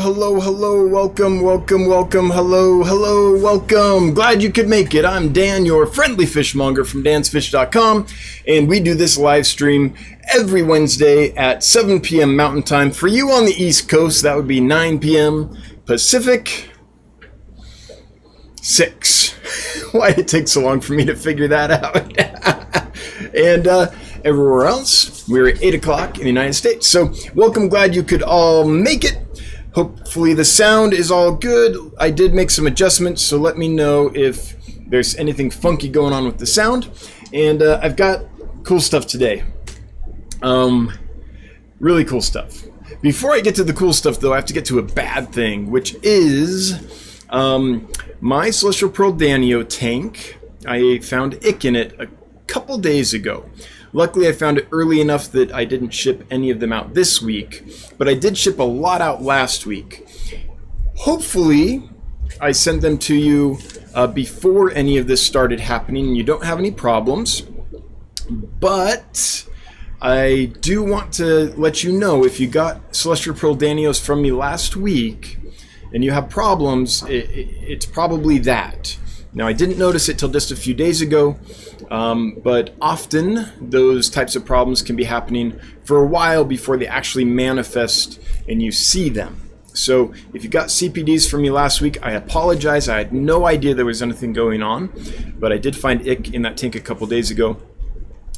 Hello, welcome. Glad you could make it. I'm Dan, your friendly fishmonger from dansfish.com, and we do this live stream every Wednesday at 7 p.m. Mountain Time. For you on the East Coast, that would be 9 p.m. Pacific, 6. Why it takes so long for me to figure that out. And everywhere else, we're at 8 o'clock in the United States. So welcome, glad you could all make it. Hopefully the sound is all good. I did make some adjustments, so let me know if there's anything funky going on with the sound. And I've got cool stuff today. Really cool stuff. Before I get to the cool stuff, though, I have to get to a bad thing, which is my Celestial Pearl Danio tank. I found ick in it a couple days ago. Luckily, I found it early enough that I didn't ship any of them out this week, but I did ship a lot out last week. Hopefully, I sent them to you before any of this started happening and you don't have any problems, but I do want to let you know if you got Celestial Pearl Danios from me last week and you have problems, it's probably that. Now, I didn't notice it till just a few days ago, but often those types of problems can be happening for a while before they actually manifest and you see them. So if you got CPDs from me last week, I apologize. I had no idea there was anything going on, but I did find ick in that tank a couple days ago.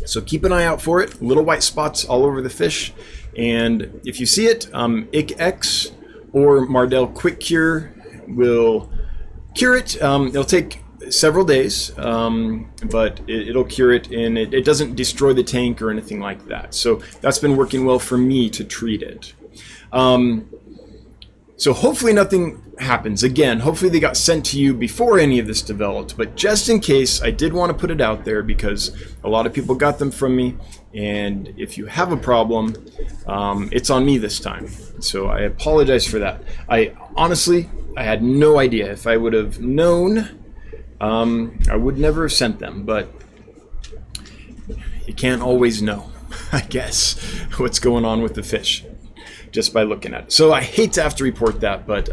So keep an eye out for it. Little white spots all over the fish. And if you see it, Ick X or Mardell Quick Cure will cure it. It'll take several days, but it'll cure it, and it doesn't destroy the tank or anything like that. So that's been working well for me to treat it. So hopefully nothing happens. Again, hopefully they got sent to you before any of this developed, but just in case, I did want to put it out there because a lot of people got them from me, and if you have a problem, it's on me this time. So I apologize for that. I had no idea. If I would have known, I would never have sent them, but you can't always know, I guess, what's going on with the fish just by looking at it. So I hate to have to report that, but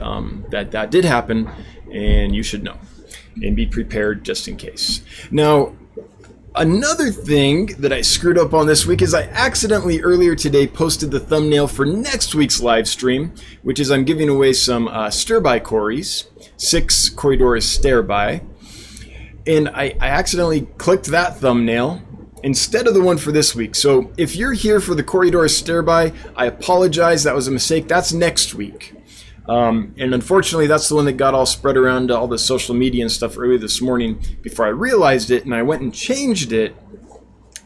that did happen, and you should know and be prepared just in case. Now, another thing that I screwed up on this week is I accidentally earlier today posted the thumbnail for next week's live stream, which is I'm giving away some stir-by cories, 6 Corydoras stare-by. And I accidentally clicked that thumbnail instead of the one for this week. So if you're here for the Corydoras stare-by, I apologize. That was a mistake. That's next week. And unfortunately, that's the one that got all spread around all the social media and stuff earlier this morning before I realized it. And I went and changed it.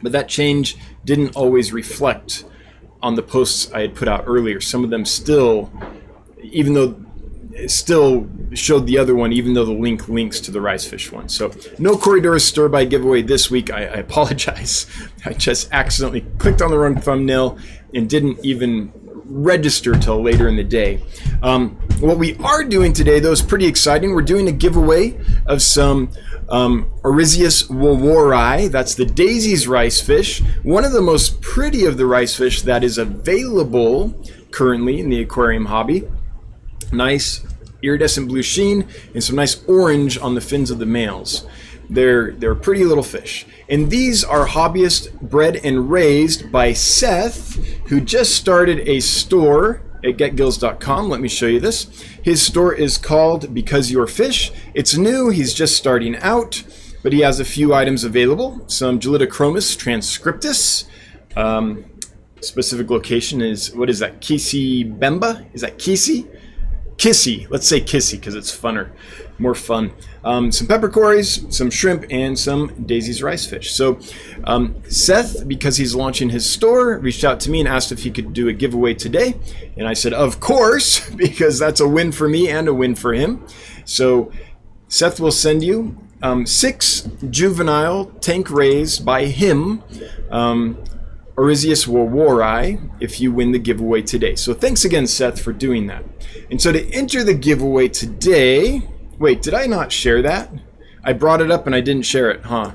But that change didn't always reflect on the posts I had put out earlier. Some of them still, even though it still showed the other one, even though the link links to the Ricefish one. So no Corydoras stir-by giveaway this week. I apologize. I just accidentally clicked on the wrong thumbnail and didn't even register till later in the day. What we are doing today, though, is pretty exciting. We're doing a giveaway of some Orizius wawori. That's the Daisy's Ricefish, one of the most pretty of the Ricefish that is available currently in the aquarium hobby. Nice iridescent blue sheen and some nice orange on the fins of the males. They're pretty little fish. And these are hobbyist bred and raised by Seth, who just started a store at getgills.com. Let me show you this. His store is called Because Your Fish. It's new. He's just starting out, but he has a few items available. Some Gelitochromis transcriptus. Specific location is, what is that? Kisi Bemba? Is that Kisi? Kissy, let's say Kissy because it's funner, more fun. Some peppercorns, some shrimp, and some Daisy's Ricefish. So Seth, because he's launching his store, reached out to me and asked if he could do a giveaway today. And I said, of course, because that's a win for me and a win for him. So Seth will send you 6 juvenile tank raised by him, Orizius wawori, if you win the giveaway today. So thanks again, Seth, for doing that. And so to enter the giveaway today, wait, did I not share that? I brought it up and I didn't share it, huh?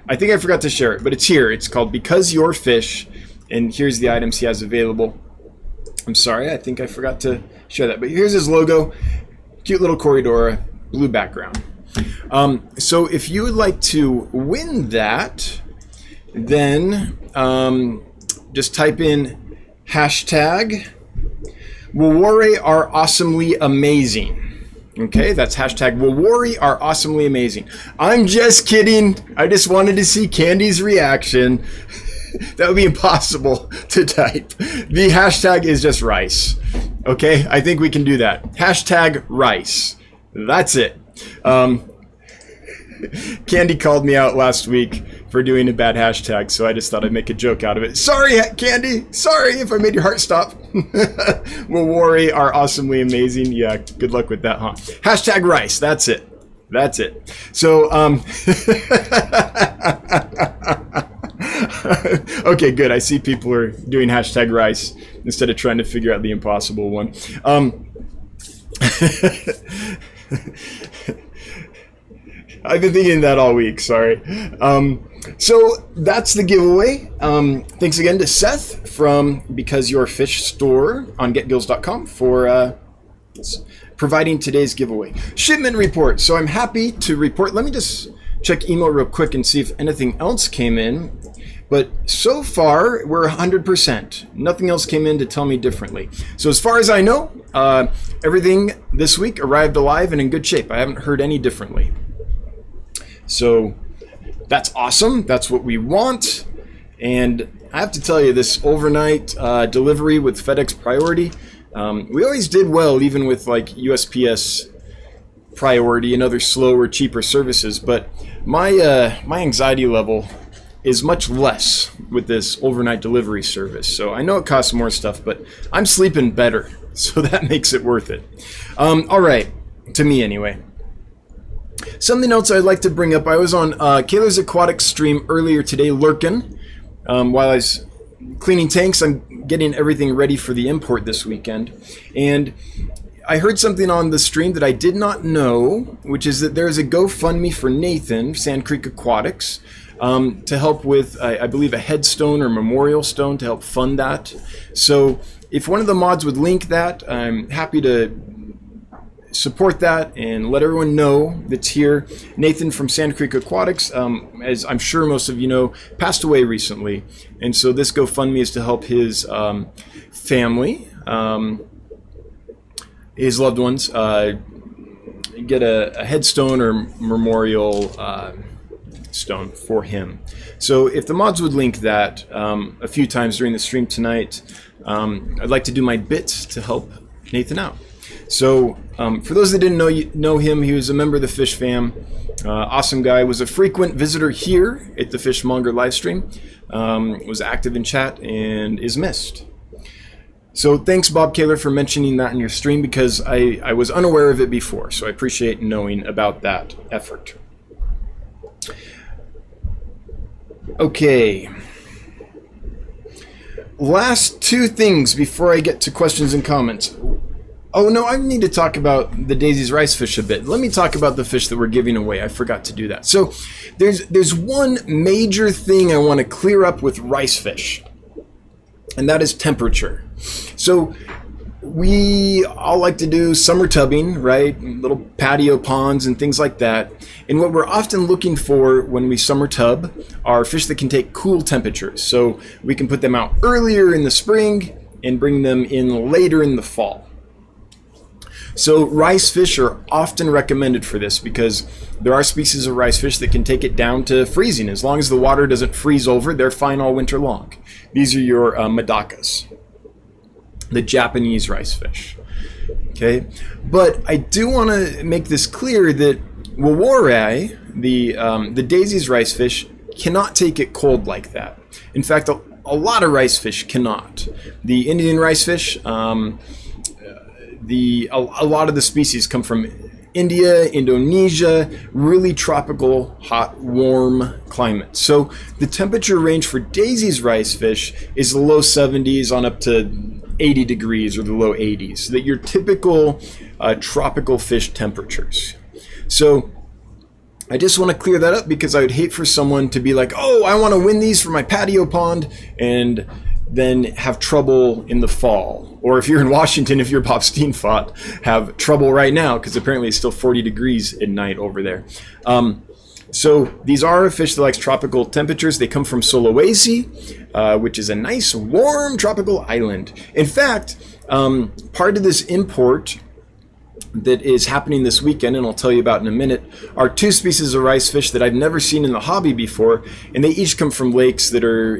I think I forgot to share it, but it's here. It's called Because Your Fish, and here's the items he has available. I'm sorry, I think I forgot to share that. But here's his logo. Cute little Corridora, blue background. So if you would like to win that, then just type in hashtag Wawari are awesomely amazing. Okay, that's hashtag Wawari are awesomely amazing. I'm just kidding. I just wanted to see Candy's reaction. That would be impossible to type. The hashtag is just rice. Okay, I think we can do that. Hashtag rice. That's it. Candy called me out last week for doing a bad hashtag, so I just thought I'd make a joke out of it. Sorry, Candy. Sorry if I made your heart stop. Wawari are awesomely amazing. Yeah, good luck with that, huh? Hashtag rice. That's it. That's it. So, okay, good. I see people are doing hashtag rice instead of trying to figure out the impossible one. I've been thinking that all week, sorry. So that's the giveaway. Thanks again to Seth from Because Your Fish store on getgills.com for providing today's giveaway. Shipment report. So I'm happy to report. Let me just check email real quick and see if anything else came in. But so far, we're 100%. Nothing else came in to tell me differently. So as far as I know, everything this week arrived alive and in good shape. I haven't heard any differently. So that's awesome. That's what we want. And I have to tell you, this overnight delivery with FedEx Priority, we always did well, even with like USPS Priority and other slower, cheaper services. But my anxiety level is much less with this overnight delivery service. So I know it costs more stuff, but I'm sleeping better. So that makes it worth it. All right, to me anyway. Something else I'd like to bring up. I was on Kayla's Aquatics stream earlier today, lurking. While I was cleaning tanks, I'm getting everything ready for the import this weekend. And I heard something on the stream that I did not know, which is that there's a GoFundMe for Nathan, Sand Creek Aquatics, to help with, I believe, a headstone or memorial stone to help fund that. So if one of the mods would link that, I'm happy to support that and let everyone know that's here. Nathan from Sand Creek Aquatics, as I'm sure most of you know, passed away recently. And so this GoFundMe is to help his family, his loved ones, get a headstone or memorial stone for him. So if the mods would link that a few times during the stream tonight, I'd like to do my bit to help Nathan out. So for those that didn't know him, he was a member of the Fish Fam. Awesome guy. Was a frequent visitor here at the Fishmonger live stream. Was active in chat and is missed. So thanks, Bob Kaler, for mentioning that in your stream, because I was unaware of it before. So I appreciate knowing about that effort. Okay. Last two things before I get to questions and comments. Oh no, I need to talk about the Daisy's Ricefish a bit. Let me talk about the fish that we're giving away. I forgot to do that. So there's one major thing I want to clear up with Ricefish, and that is temperature. So we all like to do summer tubbing, right? Little patio ponds and things like that. And what we're often looking for when we summer tub are fish that can take cool temperatures. So we can put them out earlier in the spring and bring them in later in the fall. So rice fish are often recommended for this because there are species of rice fish that can take it down to freezing. As long as the water doesn't freeze over, they're fine all winter long. These are your Madakas, the Japanese rice fish. Okay, but I do want to make this clear that Wawari, the Daisy's rice fish, cannot take it cold like that. In fact, a lot of rice fish cannot. The Indian rice fish, a lot of the species come from India, Indonesia, really tropical, hot, warm climates. So the temperature range for Daisy's rice fish is the low 70s on up to 80 degrees or the low 80s. So that your typical tropical fish temperatures. So I just want to clear that up because I would hate for someone to be like, oh, I want to win these for my patio pond, and then have trouble in the fall. Or if you're in Washington, if you're Bob Steenfot, have trouble right now because apparently it's still 40 degrees at night over there. So these are a fish that likes tropical temperatures. They come from Sulawesi, which is a nice warm tropical island. In fact, part of this import that is happening this weekend, and I'll tell you about in a minute, are two species of rice fish that I've never seen in the hobby before, and they each come from lakes that are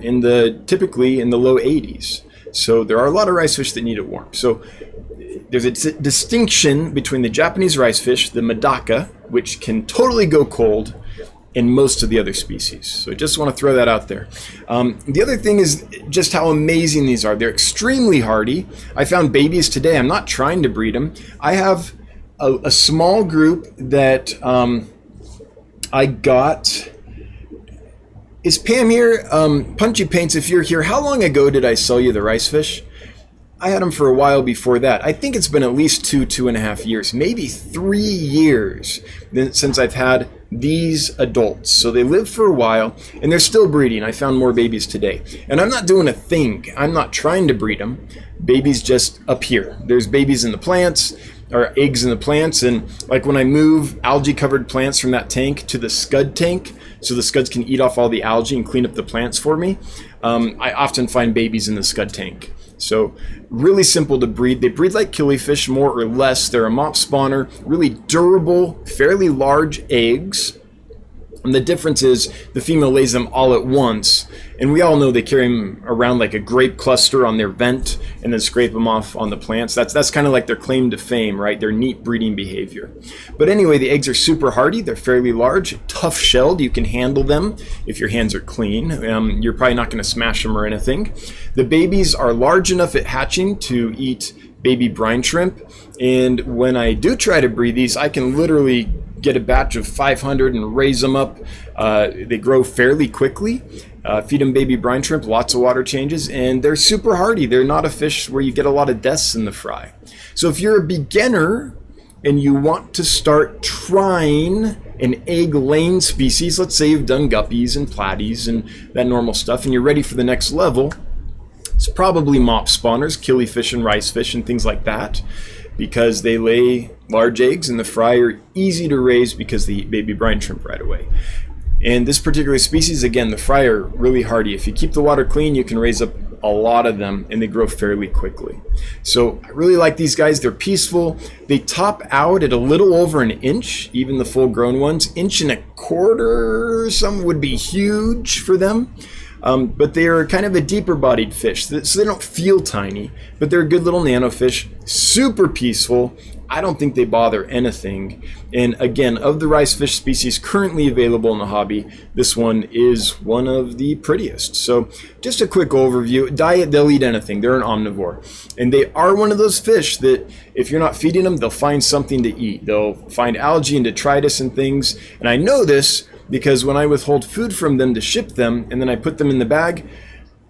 typically in the low 80s. So there are a lot of rice fish that need it warm. So there's a distinction between the Japanese rice fish, the Medaka, which can totally go cold, and most of the other species. So I just want to throw that out there. The other thing is just how amazing these are. They're extremely hardy. I found babies today. I'm not trying to breed them. I have a small group that I got. Is Pam here? Punchy Paints, if you're here, how long ago did I sell you the rice fish? I had them for a while before that. I think it's been at least 2.5 years, maybe 3 years since I've had these adults. So they lived for a while and they're still breeding. I found more babies today. And I'm not doing a thing. I'm not trying to breed them. Babies just appear. There's babies in the plants or eggs in the plants. And like when I move algae covered plants from that tank to the scud tank, so the scuds can eat off all the algae and clean up the plants for me, I often find babies in the scud tank. So really simple to breed. They breed like killifish, more or less. They're a mop spawner, really durable, fairly large eggs. And the difference is the female lays them all at once. And we all know they carry them around like a grape cluster on their vent and then scrape them off on the plants. That's kind of like their claim to fame, right? Their neat breeding behavior. But anyway, the eggs are super hardy. They're fairly large, tough shelled. You can handle them if your hands are clean. You're probably not going to smash them or anything. The babies are large enough at hatching to eat baby brine shrimp. And when I do try to breed these, I can literally get a batch of 500 and raise them up. They grow fairly quickly. Feed them baby brine shrimp, lots of water changes, and they're super hardy. They're not a fish where you get a lot of deaths in the fry. So if you're a beginner and you want to start trying an egg-laying species, let's say you've done guppies and platies and that normal stuff, and you're ready for the next level, it's probably mop spawners, killifish and ricefish and things like that, because they lay large eggs and the fry are easy to raise because they eat baby brine shrimp right away. And this particular species, again, the fry are really hardy. If you keep the water clean, you can raise up a lot of them and they grow fairly quickly. So I really like these guys. They're peaceful. They top out at a little over an inch, even the full grown ones. 1.25 inches, some would be huge for them. But they are kind of a deeper bodied fish, so they don't feel tiny, but they're a good little nano fish, super peaceful. I don't think they bother anything. And again, of the rice fish species currently available in the hobby, this one is one of the prettiest. So just a quick overview. Diet, they'll eat anything. They're an omnivore. And they are one of those fish that if you're not feeding them, they'll find something to eat. They'll find algae and detritus and things. And I know this because when I withhold food from them to ship them and then I put them in the bag,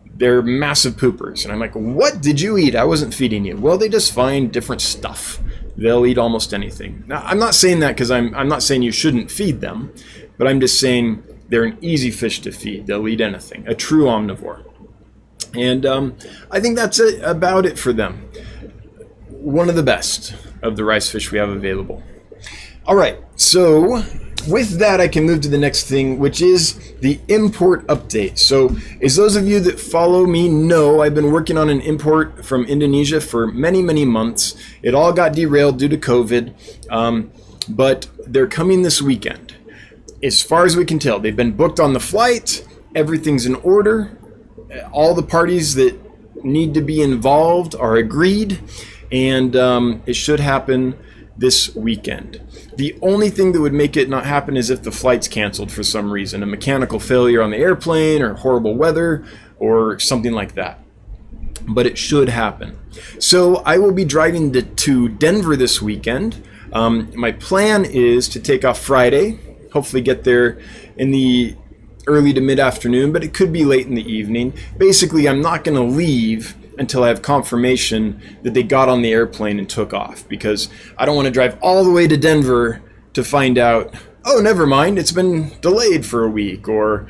they're massive poopers. And I'm like, what did you eat? I wasn't feeding you. Well, they just find different stuff. They'll eat almost anything. Now, I'm not saying that because I'm not saying you shouldn't feed them, but I'm just saying they're an easy fish to feed. They'll eat anything, a true omnivore. And I think that's about it for them. One of the best of the rice fish we have available. All right, so with that, I can move to the next thing, which is the import update. So as those of you that follow me know, I've been working on an import from Indonesia for many, many months. It all got derailed due to COVID, but they're coming this weekend. As far as we can tell, they've been booked on the flight. Everything's in order. All the parties that need to be involved are agreed, and it should happen this weekend. The only thing that would make it not happen is if the flight's canceled for some reason, a mechanical failure on the airplane or horrible weather or something like that. But it should happen. So I will be driving to Denver this weekend. My plan is to take off Friday, hopefully get there in the early to mid-afternoon, but it could be late in the evening. Basically, I'm not going to leave until I have confirmation that they got on the airplane and took off, because I don't want to drive all the way to Denver to find out, oh, never mind, it's been delayed for a week, or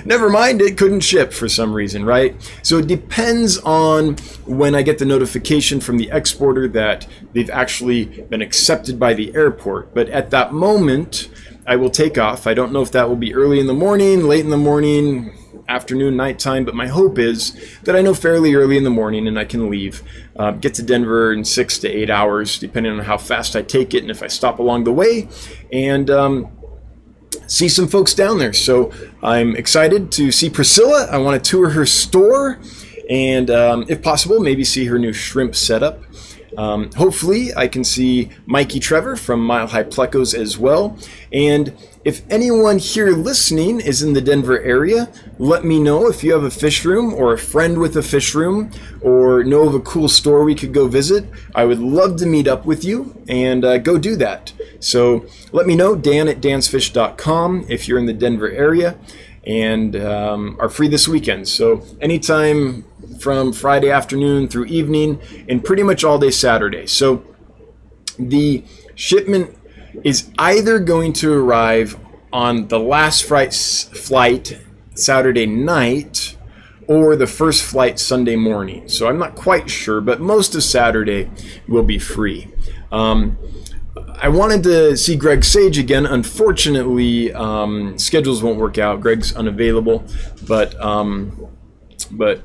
never mind, it couldn't ship for some reason, right? So it depends on when I get the notification from the exporter that they've actually been accepted by the airport. But at that moment, I will take off. I don't know if that will be early in the morning, late in the morning, afternoon, nighttime, but my hope is that I know fairly early in the morning and I can leave, get to Denver in 6 to 8 hours, depending on how fast I take it and if I stop along the way, and see some folks down there. So I'm excited to see Priscilla. I want to tour her store and, if possible, maybe see her new shrimp setup. Hopefully I can see Mikey Trevor from Mile High Plecos as well. And if anyone here listening is in the Denver area, let me know if you have a fish room or a friend with a fish room or know of a cool store we could go visit. I would love to meet up with you and go do that. So let me know, dan@dansfish.com, if you're in the Denver area and are free this weekend. So anytime from Friday afternoon through evening and pretty much all day Saturday. So the shipment is either going to arrive on the last flight Saturday night or the first flight Sunday morning. So I'm not quite sure, but most of Saturday will be free. I wanted to see Greg Sage again. Unfortunately, schedules won't work out. Greg's unavailable, but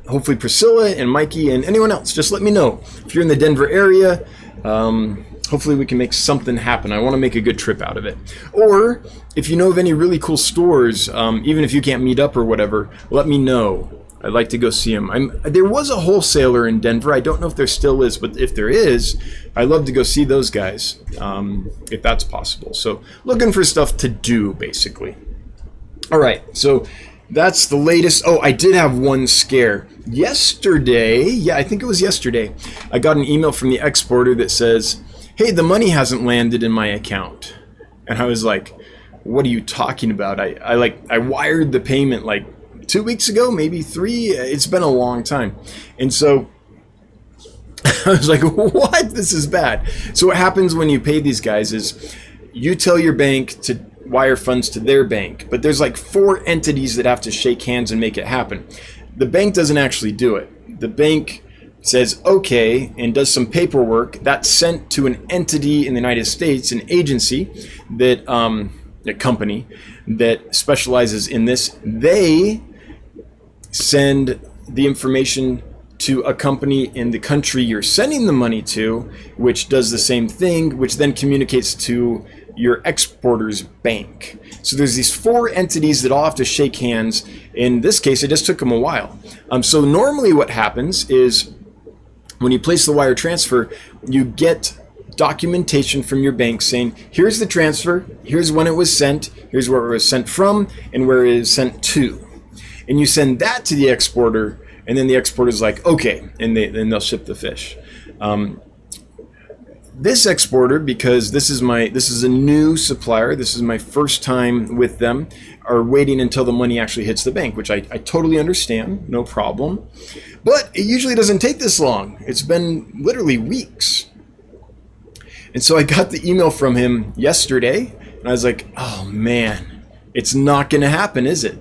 hopefully Priscilla and Mikey and anyone else, just let me know. If you're in the Denver area, hopefully we can make something happen. I want to make a good trip out of it. Or if you know of any really cool stores, even if you can't meet up or whatever, let me know. I'd like to go see them. There was a wholesaler in Denver. I don't know if there still is, but if there is, I'd love to go see those guys, if that's possible. So looking for stuff to do, basically. All right, so that's the latest. Oh, I did have one scare. Yesterday, I think it was yesterday, I got an email from the exporter that says, hey, the money hasn't landed in my account. And I was like, what are you talking about? I wired the payment like 2 weeks ago, maybe 3. It's been a long time. And so I was like, what? This is bad. So what happens when you pay these guys is you tell your bank to wire funds to their bank, but there's like 4 entities that have to shake hands and make it happen. The bank doesn't actually do it. The bank says okay and does some paperwork that's sent to an entity in the United States, an agency that a company that specializes in this. They send the information to a company in the country you're sending the money to, which does the same thing, which then communicates to your exporter's bank. So there's these 4 entities that all have to shake hands. In this case, it just took them a while. So normally what happens is when you place the wire transfer, you get documentation from your bank saying, here's the transfer, here's when it was sent, here's where it was sent from, and where it is sent to. And you send that to the exporter, and then the exporter's like, okay, and then they'll ship the fish. This exporter, because this is a new supplier, this is my first time with them, are waiting until the money actually hits the bank, which I totally understand, no problem. But it usually doesn't take this long. It's been literally weeks. And so I got the email from him yesterday, and I was like, oh man, it's not going to happen, is it?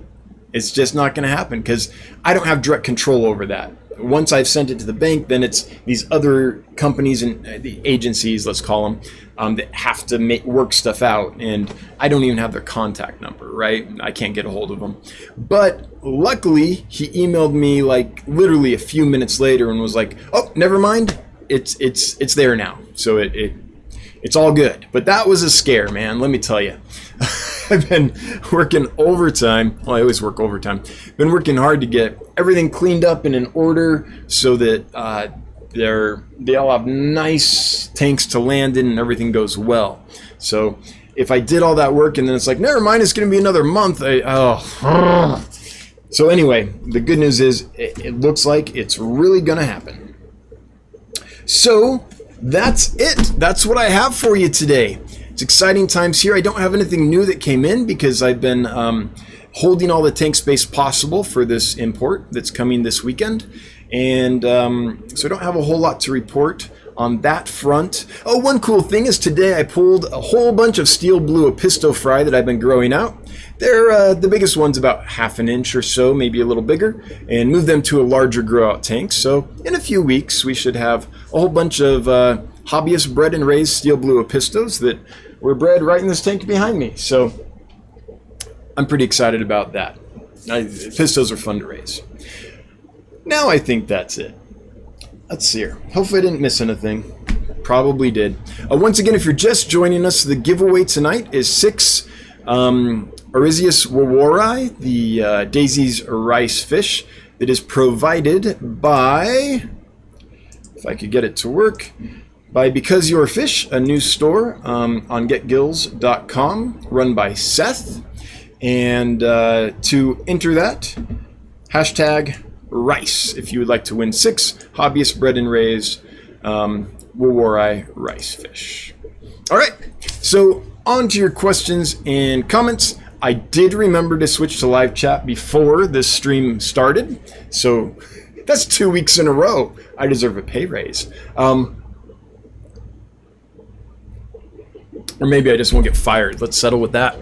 It's just not going to happen because I don't have direct control over that. Once I've sent it to the bank, then it's these other companies and the agencies, let's call them, that have to work stuff out. And I don't even have their contact number, right? I can't get a hold of them. But luckily, he emailed me like literally a few minutes later and was like, oh, never mind. It's there now. So it's all good. But that was a scare, man. Let me tell you. I've been working overtime. Well, I always work overtime. Been working hard to get everything cleaned up and in order so that they all have nice tanks to land in and everything goes well. So if I did all that work and then it's like, never mind, it's going to be another month. So anyway, the good news is it looks like it's really going to happen. So that's it. That's what I have for you today. It's exciting times here. I don't have anything new that came in because I've been holding all the tank space possible for this import that's coming this weekend. And so I don't have a whole lot to report on that front. Oh, one cool thing is today I pulled a whole bunch of steel blue Apisto fry that I've been growing out. They're the biggest one's about half an inch or so, maybe a little bigger, and moved them to a larger grow out tank. So in a few weeks we should have a whole bunch of hobbyist bred and raised steel blue Apistos that were bred right in this tank behind me. So I'm pretty excited about that. Apistos are fun to raise. Now I think that's it. Let's see here. Hopefully I didn't miss anything. Probably did. Once again, if you're just joining us, the giveaway tonight is 6 Oryzius wawari, the Daisy's Ricefish, that is provided by, if I could get it to work, by Because Your Fish, a new store on getgills.com, run by Seth. And to enter that, hashtag Rice, if you would like to win 6 hobbyist bred and raised wawari Ricefish. All right, so on to your questions and comments. I did remember to switch to live chat before this stream started, so that's 2 weeks in a row. I deserve a pay raise. Or maybe I just won't get fired. Let's settle with that.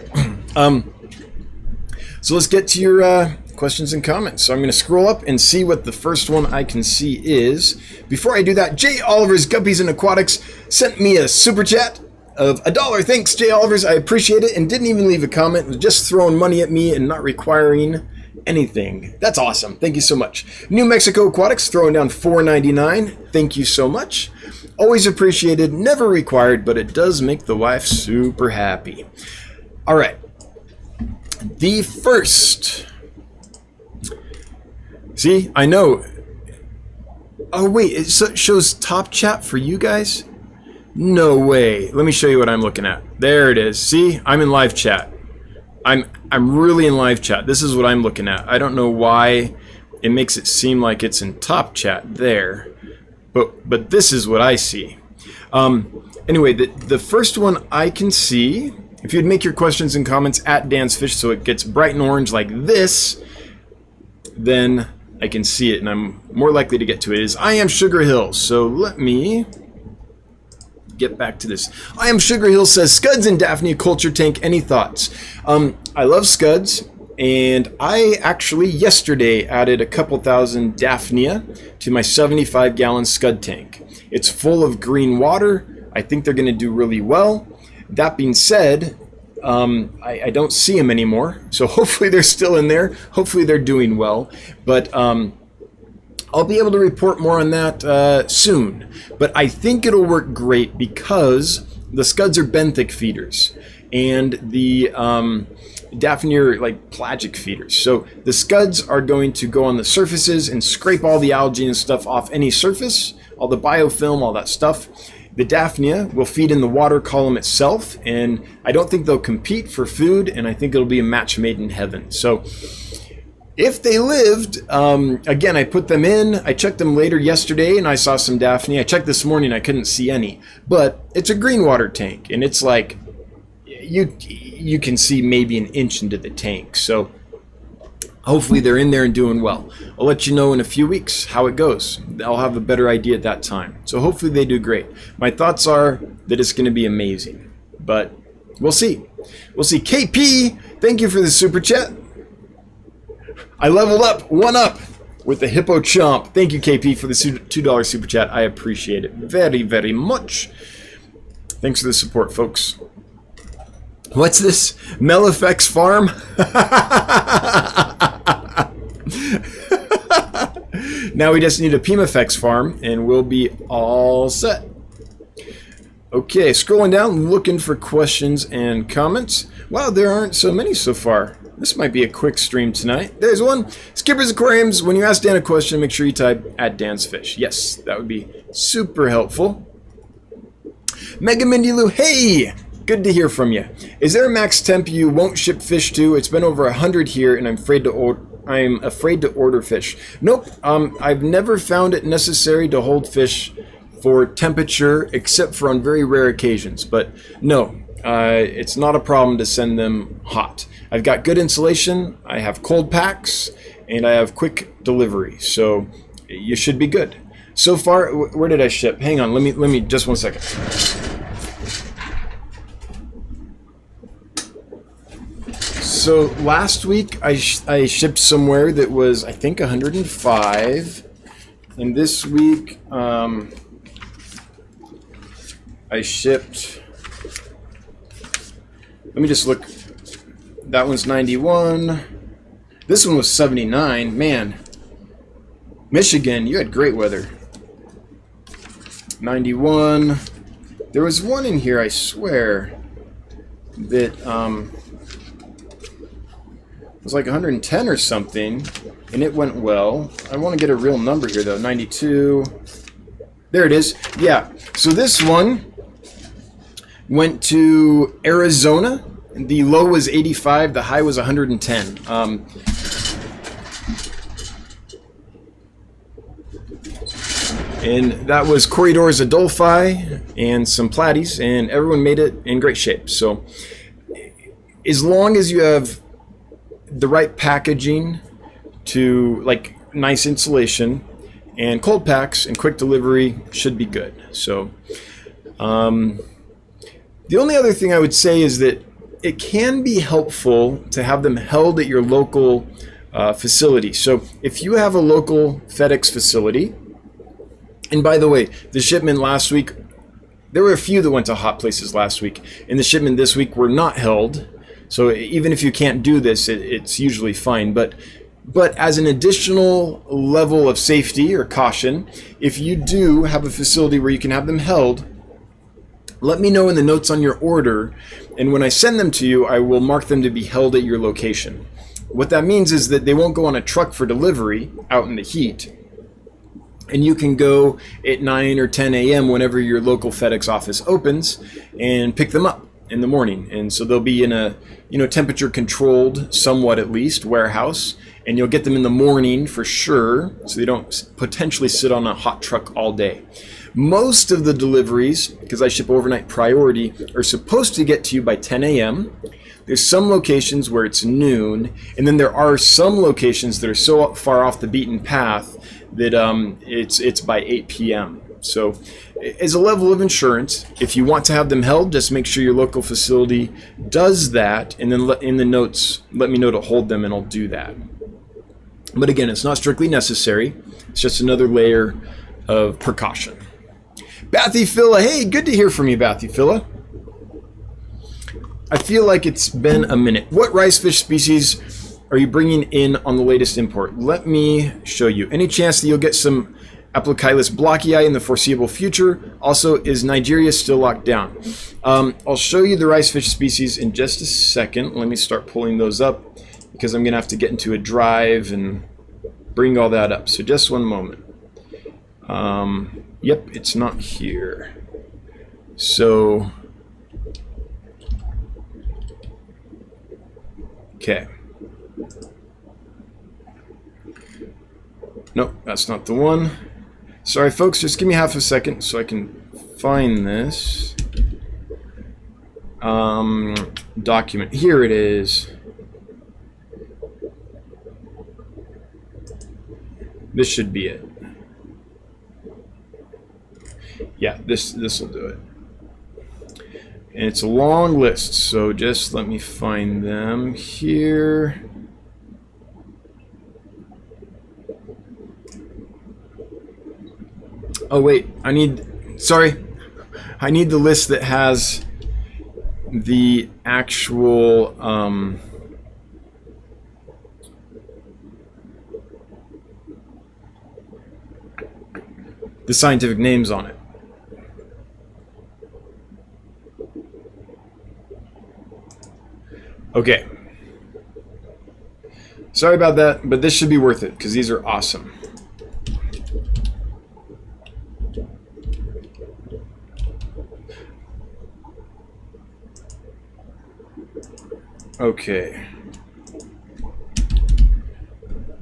So let's get to your questions and comments. So I'm going to scroll up and see what the first one I can see is. Before I do that, Jay Oliver's Guppies and Aquatics sent me a super chat of $1. Thanks, Jay Olivers. I appreciate it, and didn't even leave a comment. Was just throwing money at me and not requiring anything. That's awesome. Thank you so much. New Mexico Aquatics throwing down $4.99. Thank you so much. Always appreciated, never required, but it does make the wife super happy. All right. The first. See, I know. Oh, wait, it shows top chat for you guys? No way. Let me show you what I'm looking at. There it is. See, I'm in live chat. I'm really in live chat. This is what I'm looking at. I don't know why it makes it seem like it's in top chat there, but this is what I see. Anyway, the first one I can see, if you'd make your questions and comments at Dan's Fish so it gets bright and orange like this, then I can see it and I'm more likely to get to it, is I Am Sugar Hill. So let me get back to this. I Am Sugar Hill says, Scuds and Daphnia culture tank, any thoughts? I love Scuds, and I actually yesterday added a couple thousand Daphnia to my 75-gallon Scud tank. It's full of green water. I think they're going to do really well. That being said, I don't see them anymore, so hopefully they're still in there. Hopefully they're doing well, but I'll be able to report more on that soon. But I think it'll work great because the Scuds are benthic feeders, and the Daphnia are like pelagic feeders. So the Scuds are going to go on the surfaces and scrape all the algae and stuff off any surface, all the biofilm, all that stuff. The Daphnia will feed in the water column itself, and I don't think they'll compete for food, and I think it'll be a match made in heaven. So if they lived, again, I put them in. I checked them later yesterday, and I saw some Daphnia. I checked this morning, I couldn't see any. But it's a green water tank, and it's like, you can see maybe an inch into the tank. So hopefully they're in there and doing well. I'll let you know in a few weeks how it goes. I'll have a better idea at that time. So hopefully they do great. My thoughts are that it's going to be amazing, but we'll see. We'll see. KP, thank you for the super chat. I leveled up, 1 up with the Hippo Chomp. Thank you, KP, for the $2 super chat. I appreciate it very, very much. Thanks for the support, folks. What's this? Melifex Farm? Now we just need a Pimafex Farm, and we'll be all set. Okay, scrolling down, looking for questions and comments. Wow, there aren't so many so far. This might be a quick stream tonight. There's one. Skipper's Aquariums, when you ask Dan a question, make sure you type at Dan's Fish. Yes, that would be super helpful. Mega Mindy Lou, hey! Good to hear from you. Is there a max temp you won't ship fish to? It's been over 100 here, and I'm afraid to order fish. Nope. I've never found it necessary to hold fish for temperature, except for on very rare occasions. But no, it's not a problem to send them hot. I've got good insulation. I have cold packs, and I have quick delivery, so you should be good. So far, where did I ship? Hang on, let me just 1 second. So last week I shipped somewhere that was, I think, 105, and this week I shipped. Let me just look. That one's 91. This one was 79. Man, Michigan, you had great weather. 91. There was one in here, I swear, that was like 110 or something, and it went well. I want to get a real number here, though. 92. There it is. Yeah. So this one went to Arizona. The low was 85. The high was 110. And that was Corridors Adolphi and some platies, and everyone made it in great shape. So as long as you have the right packaging to, like, nice insulation and cold packs and quick delivery, should be good. So the only other thing I would say is that it can be helpful to have them held at your local facility. So if you have a local FedEx facility, and by the way, the shipment last week, there were a few that went to hot places last week, and the shipment this week were not held. So even if you can't do this, it's usually fine. But as an additional level of safety or caution, if you do have a facility where you can have them held, let me know in the notes on your order, and when I send them to you, I will mark them to be held at your location. What that means is that they won't go on a truck for delivery out in the heat, and you can go at 9 or 10 a.m. whenever your local FedEx office opens and pick them up in the morning. And so they'll be in a, temperature controlled, somewhat at least, warehouse, and you'll get them in the morning for sure, so they don't potentially sit on a hot truck all day. Most of the deliveries, because I ship overnight priority, are supposed to get to you by 10 a.m. There's some locations where it's noon, and then there are some locations that are so far off the beaten path that it's by 8 p.m. So as a level of insurance, if you want to have them held, just make sure your local facility does that, and then in the notes, let me know to hold them, and I'll do that. But again, it's not strictly necessary. It's just another layer of precaution. Bathy Phila, hey, good to hear from you, Bathy Phila. I feel like it's been a minute. What ricefish species are you bringing in on the latest import? Let me show you. Any chance that you'll get some Aplochilus blockii in the foreseeable future? Also, is Nigeria still locked down? I'll show you the ricefish species in just a second. Let me start pulling those up, because I'm going to have to get into a drive and bring all that up. So just one moment. Yep, it's not here. So, okay. Nope, that's not the one. Sorry, folks, just give me half a second so I can find this. Document. Here it is. This should be it. Yeah, this will do it. And it's a long list, so just let me find them here. Oh wait, I need the list that has the actual the scientific names on it. Okay. Sorry about that, but this should be worth it because these are awesome. Okay.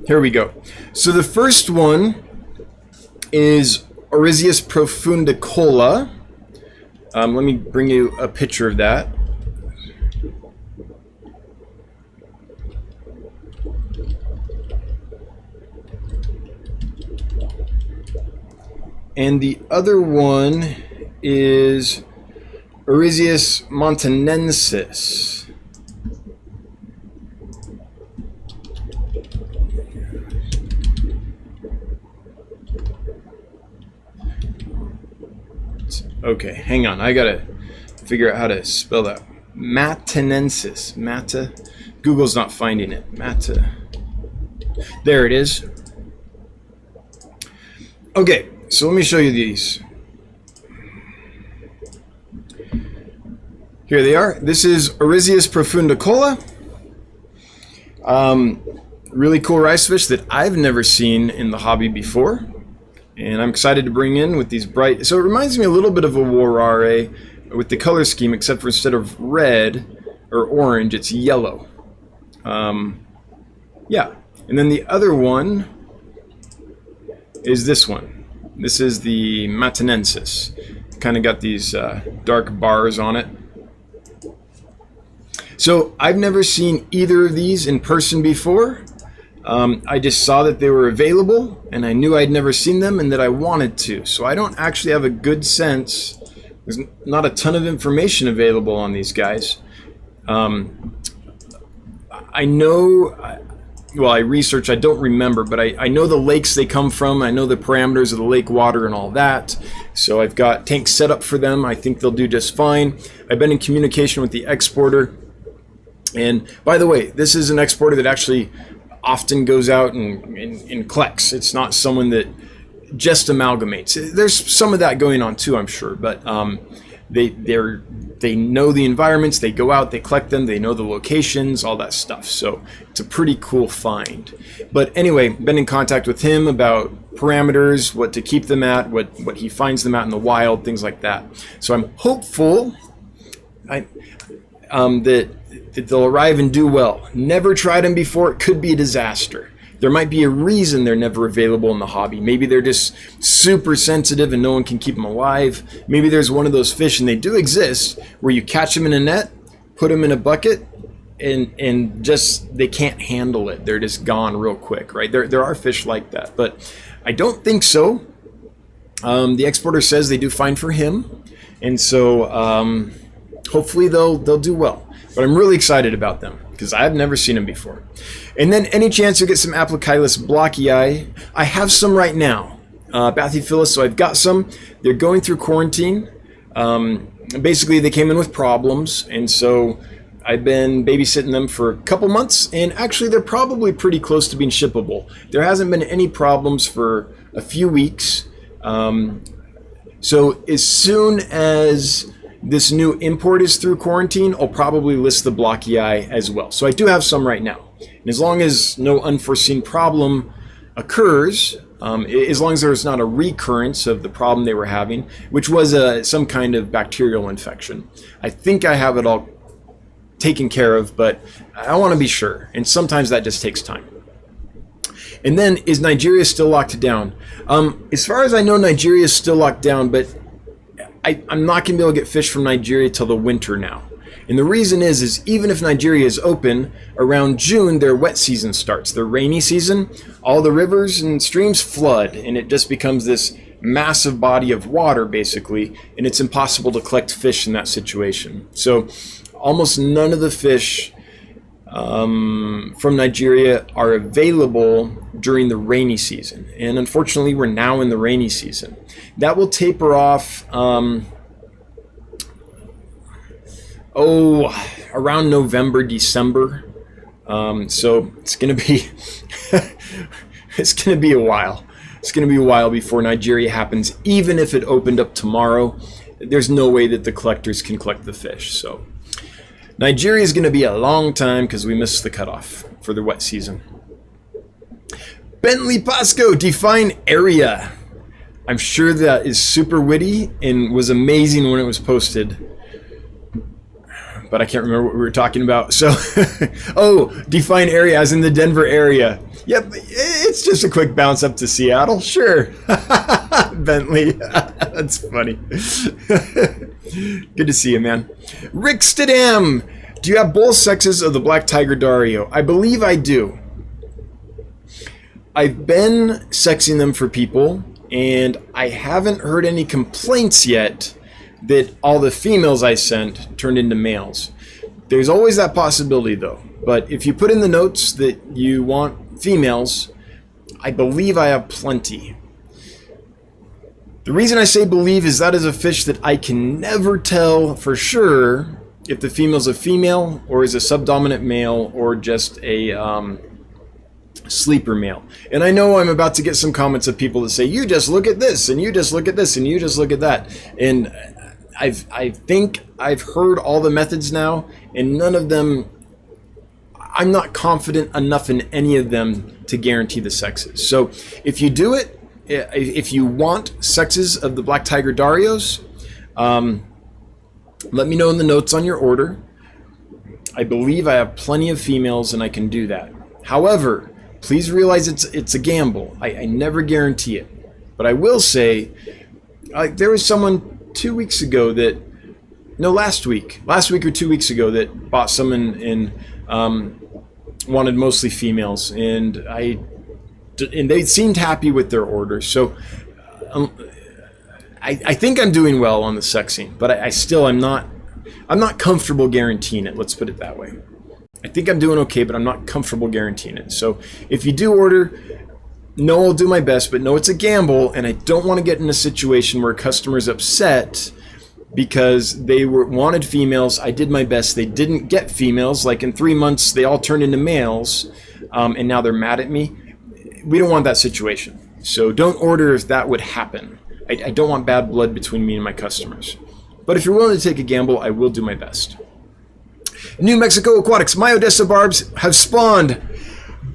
Here we go. So the first one is Oryzius profundicola. Let me bring you a picture of that. And the other one is Oryzius montanensis. Okay, hang on. I gotta figure out how to spell that. Matanensis. Google's not finding it. There it is. Okay, so let me show you these. Here they are. This is Oryzius profundicola. Really cool rice fish that I've never seen in the hobby before. And I'm excited to bring in with these bright... So it reminds me a little bit of a Warare with the color scheme, except for instead of red or orange, it's yellow. Yeah. And then the other one is this one. This is the Matanensis. Kind of got these dark bars on it. So I've never seen either of these in person before. I just saw that they were available, and I knew I'd never seen them and that I wanted to. So I don't actually have a good sense. There's not a ton of information available on these guys. I know, well, I researched, I don't remember, but I know the lakes they come from. I know the parameters of the lake water and all that. So I've got tanks set up for them. I think they'll do just fine. I've been in communication with the exporter. And by the way, this is an exporter that actually often goes out and collects. It's not someone that just amalgamates. There's some of that going on too, I'm sure, but they know the environments, they go out, they collect them, they know the locations, all that stuff. So it's a pretty cool find. But anyway, been in contact with him about parameters, what to keep them at, what he finds them at in the wild, things like that. So I'm hopeful that they'll arrive and do well. Never tried them before. It could be a disaster. There might be a reason they're never available in the hobby. Maybe they're just super sensitive and no one can keep them alive. Maybe there's one of those fish, and they do exist, where you catch them in a net, put them in a bucket, and just they can't handle it. They're just gone real quick, right? There are fish like that, but I don't think so. The exporter says they do fine for him, and so hopefully they'll do well. But I'm really excited about them because I've never seen them before. And then any chance you get some Aplochilus blockii, I have some right now. Bathyphilus, so I've got some. They're going through quarantine. Basically, they came in with problems, and so I've been babysitting them for a couple months, and actually they're probably pretty close to being shippable. There hasn't been any problems for a few weeks. So as soon as this new import is through quarantine, I'll probably list the blockii as well. So I do have some right now. And as long as no unforeseen problem occurs, as long as there's not a recurrence of the problem they were having, which was some kind of bacterial infection, I think I have it all taken care of, but I want to be sure. And sometimes that just takes time. And then, is Nigeria still locked down? As far as I know, Nigeria is still locked down, but I'm not going to be able to get fish from Nigeria till the winter now. And the reason is even if Nigeria is open, around June their wet season starts, their rainy season. All the rivers and streams flood, and it just becomes this massive body of water, basically, and it's impossible to collect fish in that situation. So almost none of the fish from Nigeria are available during the rainy season. And unfortunately, we're now in the rainy season. That will taper off around November, December. So it's going to be it's going to be a while. It's going to be a while before Nigeria happens. Even if it opened up tomorrow, there's no way that the collectors can collect the fish. So Nigeria is going to be a long time because we missed the cutoff for the wet season. Bentley Pasco, define area. I'm sure that is super witty and was amazing when it was posted, but I can't remember what we were talking about. So, define area as in the Denver area. Yep, it's just a quick bounce up to Seattle. Sure. Bentley. That's funny. Good to see you, man. Rick Stidham. Do you have both sexes of the Black Tiger Dario? I believe I do. I've been sexing them for people, and I haven't heard any complaints yet that all the females I sent turned into males. There's always that possibility though. But if you put in the notes that you want females, I believe I have plenty. The reason I say believe is that is a fish that I can never tell for sure if the female's a female or is a subdominant male or just a sleeper male. And I know I'm about to get some comments of people that say, you just look at this and you just look at this and you just look at that. And I think I've heard all the methods now, and none of them, I'm not confident enough in any of them to guarantee the sexes. So if you do it, if you want sexes of the black tiger Darios, let me know in the notes on your order. I believe I have plenty of females and I can do that. However, please realize it's a gamble. I never guarantee it. But I will say, there was someone 2 weeks ago last week or 2 weeks ago that bought some and wanted mostly females, and they seemed happy with their order. So I think I'm doing well on the sexing, but I'm not comfortable guaranteeing it. Let's put it that way. I think I'm doing okay, but I'm not comfortable guaranteeing it. So if you do order, know I'll do my best, but know it's a gamble, and I don't want to get in a situation where a customer's upset because they wanted females. I did my best. They didn't get females. Like in 3 months, they all turned into males, and now they're mad at me. We don't want that situation. So don't order if that would happen. I don't want bad blood between me and my customers. But if you're willing to take a gamble, I will do my best. New Mexico Aquatics, my Odessa barbs have spawned.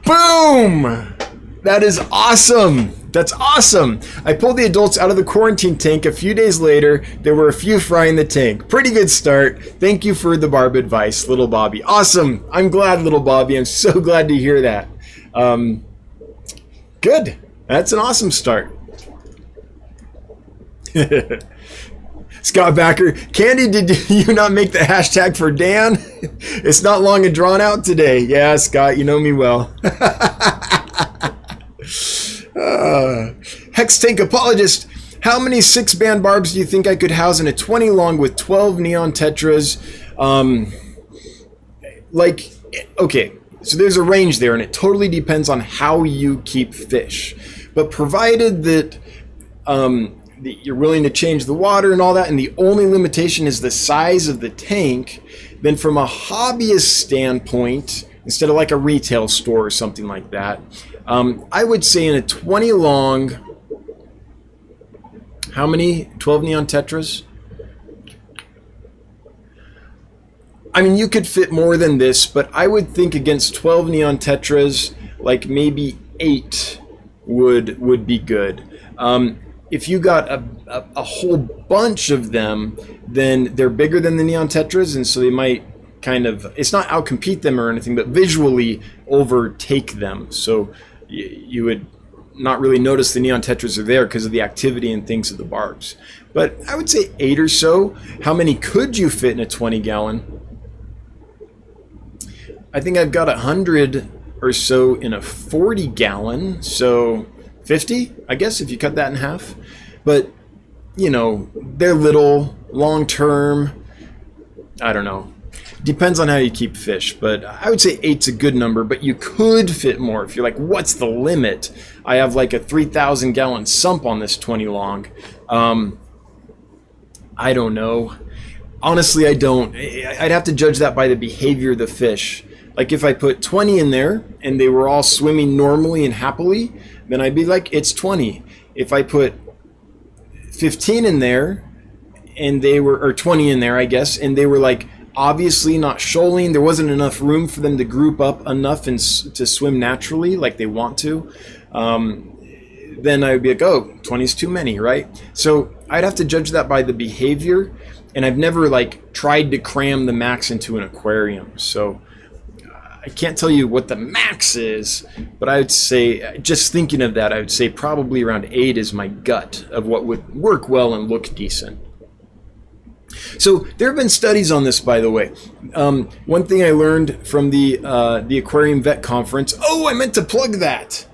Boom! That is awesome. That's awesome. I pulled the adults out of the quarantine tank. A few days later, there were a few frying the tank. Pretty good start. Thank you for the barb advice, little Bobby. Awesome. I'm glad, little Bobby. I'm so glad to hear that. Good. That's an awesome start. Scott Backer, Candy, did you not make the hashtag for Dan? It's not long and drawn out today. Yeah, Scott, you know me well. Hex Tank Apologist, how many 6-band barbs do you think I could house in a 20 long with 12 neon tetras? Okay, so there's a range there, and it totally depends on how you keep fish. But provided that you're willing to change the water and all that, and the only limitation is the size of the tank, then from a hobbyist standpoint, instead of like a retail store or something like that, I would say in a 20 long, how many 12 neon tetras? I mean, you could fit more than this, but I would think against 12 neon tetras, like maybe 8 would be good. If you got a whole bunch of them, then they're bigger than the neon tetras, and so they might kind of, it's not outcompete them or anything, but visually overtake them. So you would not really notice the neon tetras are there because of the activity and things of the barbs. But I would say 8 or so. How many could you fit in a 20 gallon? I think I've got 100 or so in a 40 gallon. So 50, I guess, if you cut that in half. But, you know, they're little, long term. I don't know. Depends on how you keep fish, but I would say 8's a good number, but you could fit more. If you're like, what's the limit? I have like a 3,000 gallon sump on this 20 long. I don't know. Honestly, I don't. I'd have to judge that by the behavior of the fish. Like if I put 20 in there and they were all swimming normally and happily, then I'd be like, it's 20. If I put 15 in there and they were, or 20 in there, I guess, and they were like obviously not shoaling, there wasn't enough room for them to group up enough and to swim naturally like they want to, then I would be like, oh, 20 is too many, right? So I'd have to judge that by the behavior, and I've never like tried to cram the max into an aquarium. So I can't tell you what the max is, but I would say, just thinking of that, I would say probably around 8 is my gut of what would work well and look decent. So there have been studies on this, by the way. One thing I learned from the Aquarium Vet Conference, oh, I meant to plug that.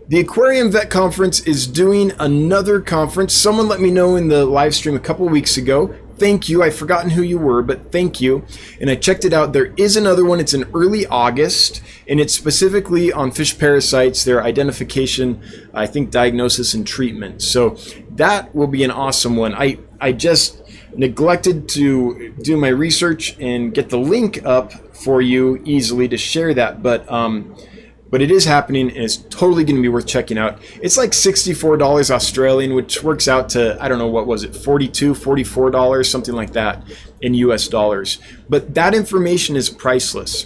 The Aquarium Vet Conference is doing another conference. Someone let me know in the live stream a couple weeks ago. Thank you. I've forgotten who you were, but thank you. And I checked it out. There is another one. It's in early August, and it's specifically on fish parasites, their identification, I think diagnosis and treatment. So that will be an awesome one. I just neglected to do my research and get the link up for you easily to share that, but it is happening, and it's totally going to be worth checking out. It's like $64 Australian, which works out to, I don't know, what was it, $42, $44, something like that in US dollars. But that information is priceless.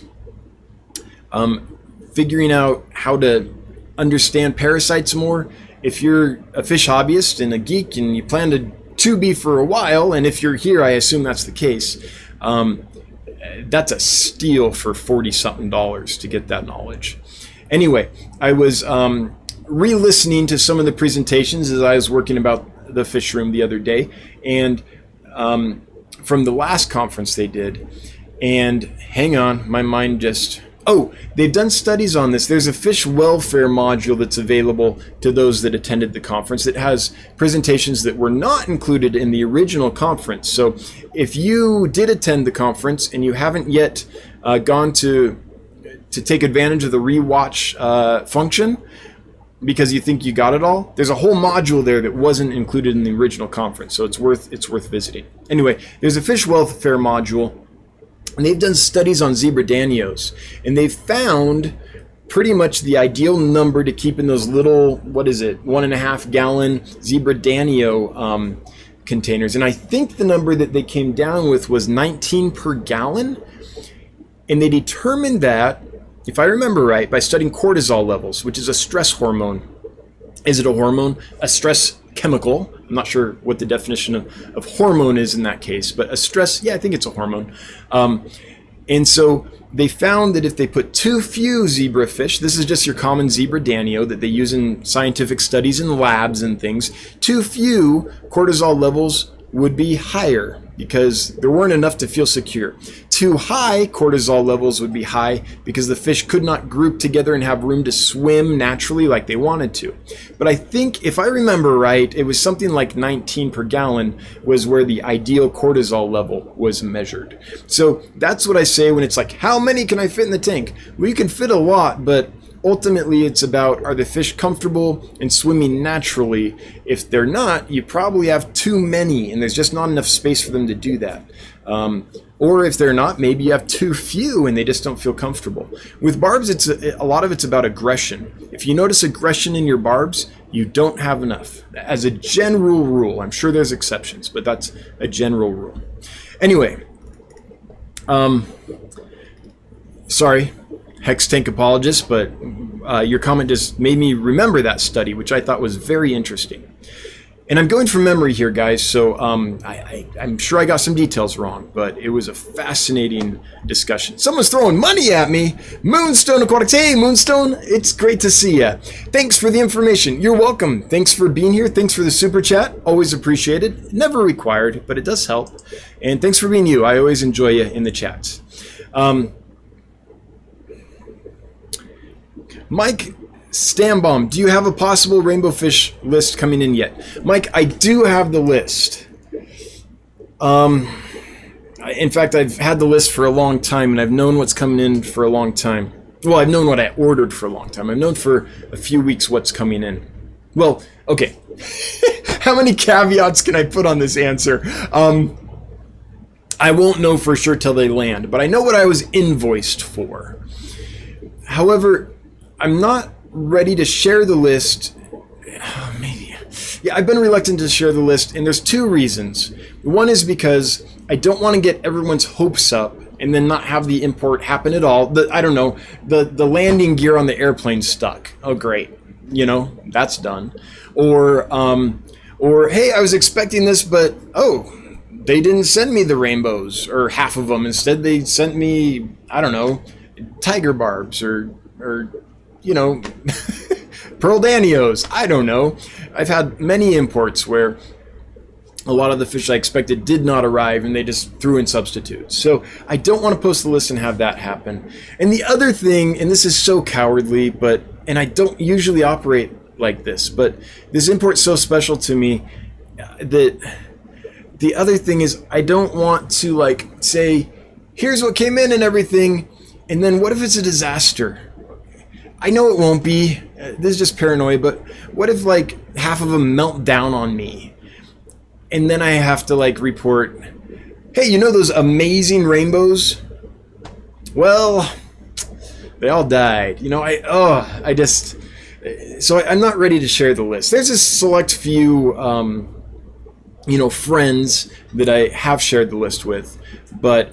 Figuring out how to understand parasites more, if you're a fish hobbyist and a geek and you plan to be for a while, and if you're here, I assume that's the case, that's a steal for $40-something to get that knowledge. Anyway, I was re-listening to some of the presentations as I was working about the fish room the other day, and from the last conference they did, and hang on, my mind just... Oh, they've done studies on this. There's a fish welfare module that's available to those that attended the conference. It has presentations that were not included in the original conference. So if you did attend the conference and you haven't yet gone to take advantage of the rewatch function because you think you got it all, there's a whole module there that wasn't included in the original conference, so it's worth visiting. Anyway, there's a fish welfare module, and they've done studies on zebra danios, and they've found pretty much the ideal number to keep in those little, 1.5 gallon zebra danio containers. And I think the number that they came down with was 19 per gallon, and they determined that, if I remember right, by studying cortisol levels, which is a stress hormone. Is it a hormone? A stress chemical. I'm not sure what the definition of hormone is in that case, but a stress, yeah, I think it's a hormone. And so they found that if they put too few zebrafish, this is just your common zebra danio that they use in scientific studies in labs and things, too few cortisol levels would be higher because there weren't enough to feel secure. Too high cortisol levels would be high because the fish could not group together and have room to swim naturally like they wanted to. But I think, if I remember right, it was something like 19 per gallon was where the ideal cortisol level was measured. So that's what I say when it's like, how many can I fit in the tank? Well, you can fit a lot, but ultimately it's about, are the fish comfortable and swimming naturally? If they're not, you probably have too many and there's just not enough space for them to do that. Or if they're not, maybe you have too few and they just don't feel comfortable. With barbs, a lot of it's about aggression. If you notice aggression in your barbs, you don't have enough. As a general rule, I'm sure there's exceptions, but that's a general rule. Anyway, sorry, Hex Tank apologist, but your comment just made me remember that study, which I thought was very interesting. And I'm going from memory here, guys, so I'm sure I got some details wrong, but it was a fascinating discussion. Someone's throwing money at me. Moonstone Aquatics. Hey, Moonstone, it's great to see you. Thanks for the information. You're welcome. Thanks for being here. Thanks for the super chat. Always appreciated. Never required, but it does help. And thanks for being you. I always enjoy you in the chats. Mike Stambaum, do you have a possible rainbow fish list coming in yet? Mike, I do have the list. In fact, I've had the list for a long time, and I've known what's coming in for a long time. Well, I've known what I ordered for a long time. I've known for a few weeks what's coming in. Well, okay. How many caveats can I put on this answer? I won't know for sure till they land, but I know what I was invoiced for. However, I'm not ready to share the list. Maybe. Yeah, I've been reluctant to share the list, and there's two reasons. One is because I don't want to get everyone's hopes up and then not have the import happen at all. I don't know, the landing gear on the airplane stuck. Oh, great. You know, that's done. Or hey, I was expecting this, but oh, they didn't send me the rainbows or half of them. Instead, they sent me, I don't know, tiger barbs or you know, pearl danios. I don't know. I've had many imports where a lot of the fish I expected did not arrive and they just threw in substitutes. So I don't want to post the list and have that happen. And the other thing, and this is so cowardly, but and I don't usually operate like this, but this import's so special to me that the other thing is I don't want to like say, here's what came in and everything, and then what if it's a disaster? I know it won't be. This is just paranoia, but what if like half of them melt down on me? And then I have to like report, hey, you know those amazing rainbows? Well, they all died. You know, so I'm not ready to share the list. There's a select few, friends that I have shared the list with, but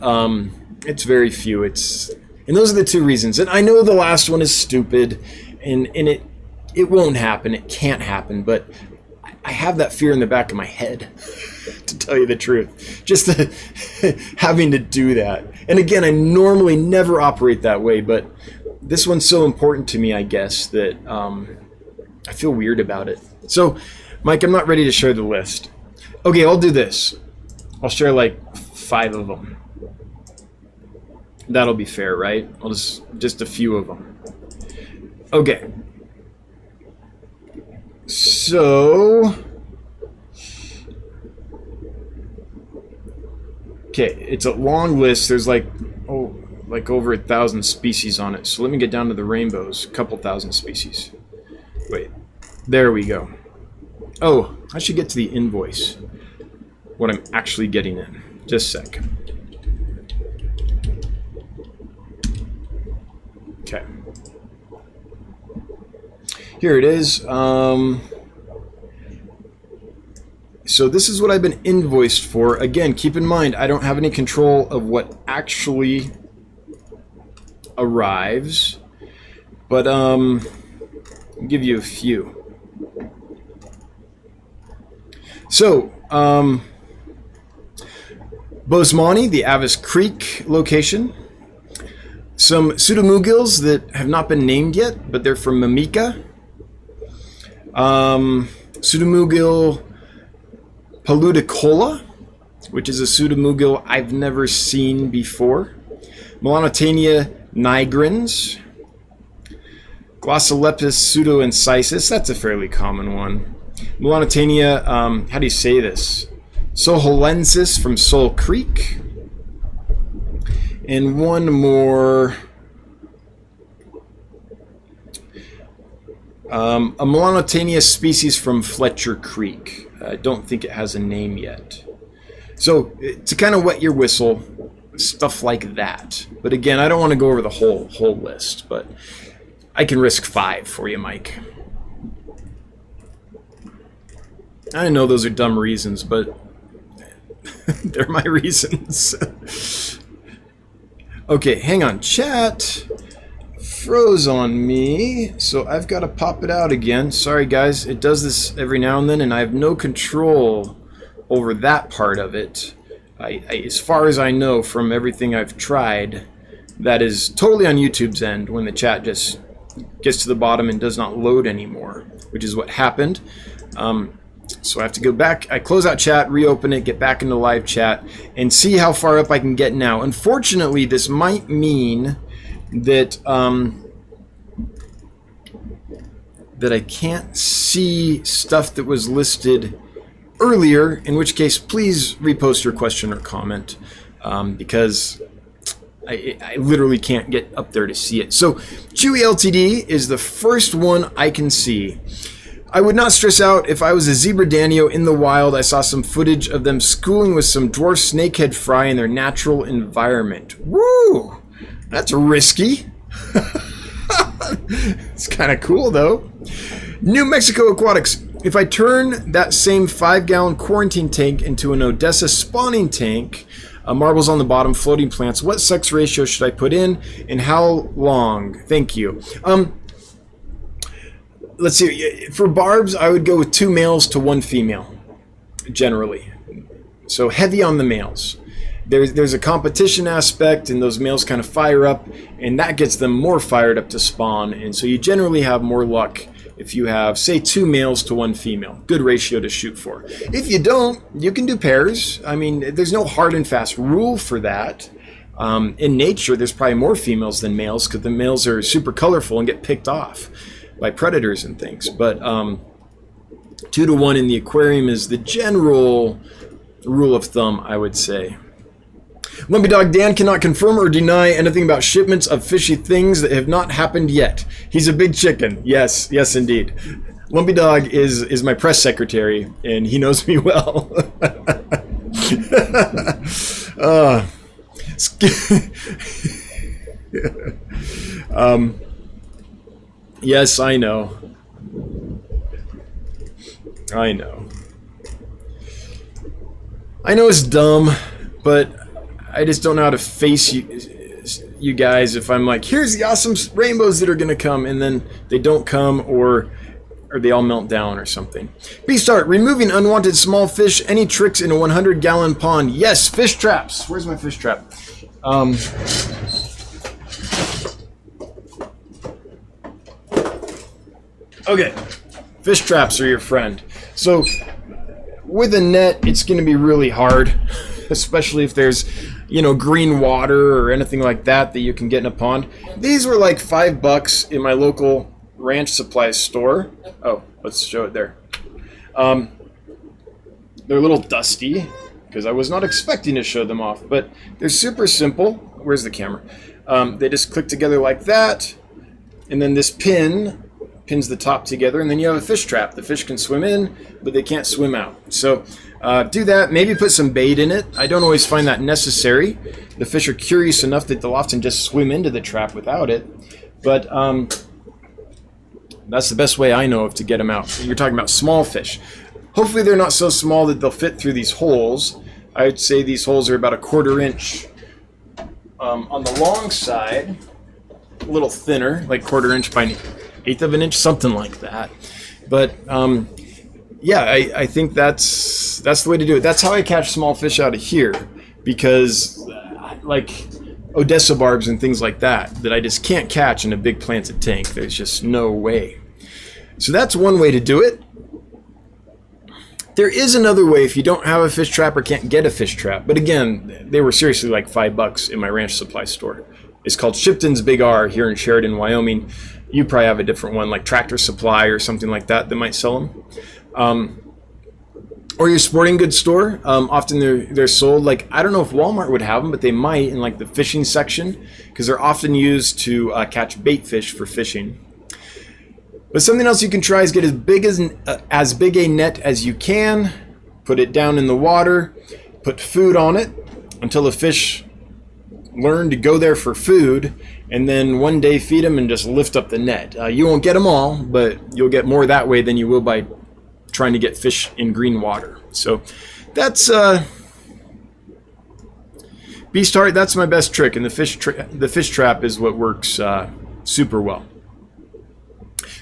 it's very few. And those are the two reasons. And I know the last one is stupid, and it won't happen. It can't happen, but I have that fear in the back of my head, to tell you the truth. Just having to do that. And again, I normally never operate that way, but this one's so important to me, I guess, that I feel weird about it. So, Mike, I'm not ready to share the list. Okay, I'll do this. I'll share like 5 of them. That'll be fair, right? I'll just a few of them. Okay. So, okay, it's a long list. There's like over 1,000 species on it. So let me get down to the rainbows. A couple thousand species. Wait, there we go. Oh, I should get to the invoice. What I'm actually getting in. Just a sec. Okay. Here it is. So this is what I've been invoiced for. Again, keep in mind, I don't have any control of what actually arrives, but I'll give you a few. So, Bosemani, the Avis Creek location. Some pseudomugils that have not been named yet, but they're from Mimica. Pseudomugil paludicola, which is a pseudomugil I've never seen before. Melanotania nigrans. Glossolepis pseudoincisis, that's a fairly common one. Melanotania, how do you say this? Soholensis from Soul Creek. And one more, a Melanotania species from Fletcher Creek. I don't think it has a name yet. So to kind of wet your whistle, stuff like that. But again, I don't want to go over the whole list, but I can risk 5 for you, Mike. I know those are dumb reasons, but they're my reasons. Okay, hang on. Chat froze on me, so I've got to pop it out again. Sorry, guys. It does this every now and then, and I have no control over that part of it. As far as I know from everything I've tried, that is totally on YouTube's end when the chat just gets to the bottom and does not load anymore, which is what happened. So I have to go back, I close out chat, reopen it, get back into live chat, and see how far up I can get now. Unfortunately, this might mean that that I can't see stuff that was listed earlier, in which case, please repost your question or comment, because I literally can't get up there to see it. So Chewy Ltd is the first one I can see. I would not stress out if I was a zebra danio in the wild. I saw some footage of them schooling with some dwarf snakehead fry in their natural environment. Woo! That's risky. It's kind of cool though. New Mexico Aquatics. If I turn that same 5-gallon quarantine tank into an Odessa spawning tank, marbles on the bottom, floating plants, what sex ratio should I put in and how long? Thank you. Let's see, for barbs, I would go with 2 males to 1 female, generally. So heavy on the males. There's a competition aspect, and those males kind of fire up, and that gets them more fired up to spawn. And so you generally have more luck if you have, say, 2 males to 1 female. Good ratio to shoot for. If you don't, you can do pairs. I mean, there's no hard and fast rule for that. In nature, there's probably more females than males because the males are super colorful and get picked off. by predators and things. But 2 to 1 in the aquarium is the general rule of thumb, I would say. Lumpy Dog Dan cannot confirm or deny anything about shipments of fishy things that have not happened yet. He's a big chicken. Yes, yes indeed. Lumpy Dog is my press secretary, and he knows me well. Yes, I know. I know. I know it's dumb, but I just don't know how to face you guys if I'm like, here's the awesome rainbows that are going to come, and then they don't come, or they all melt down or something. B-Start, removing unwanted small fish, any tricks in a 100-gallon pond? Yes, fish traps. Where's my fish trap? Okay, fish traps are your friend. So with a net, it's going to be really hard, especially if there's, you know, green water or anything like that you can get in a pond. These were like $5 in my local ranch supplies store. Oh, let's show it there. They're a little dusty because I was not expecting to show them off, but they're super simple. Where's the camera? They just click together like that, and then this pins the top together, and then you have a fish trap. The fish can swim in, but they can't swim out. So do that. Maybe put some bait in it. I don't always find that necessary. The fish are curious enough that they'll often just swim into the trap without it. But that's the best way I know of to get them out. You're talking about small fish. Hopefully they're not so small that they'll fit through these holes. I would say these holes are about a 1/4 inch on the long side, a little thinner, like 1/4 inch by 1/8 of an inch, something like that. But yeah, I think that's the way to do it. That's how I catch small fish out of here, because like Odessa barbs and things like that I just can't catch in a big planted tank. There's just no way. So that's one way to do it. There is another way if you don't have a fish trap or can't get a fish trap. But again, they were seriously like $5 in my ranch supply store. It's called Shipton's Big R here in Sheridan, Wyoming. You probably have a different one like Tractor Supply or something like that might sell them. Or your sporting goods store. Often they're sold, like, I don't know if Walmart would have them, but they might in like the fishing section, because they're often used to catch bait fish for fishing. But something else you can try is get as big a net as you can, put it down in the water, put food on it until the fish learn to go there for food, and then one day feed them and just lift up the net. You won't get them all, but you'll get more that way than you will by trying to get fish in green water. So that's B-Start, that's my best trick, and the fish trap is what works super well.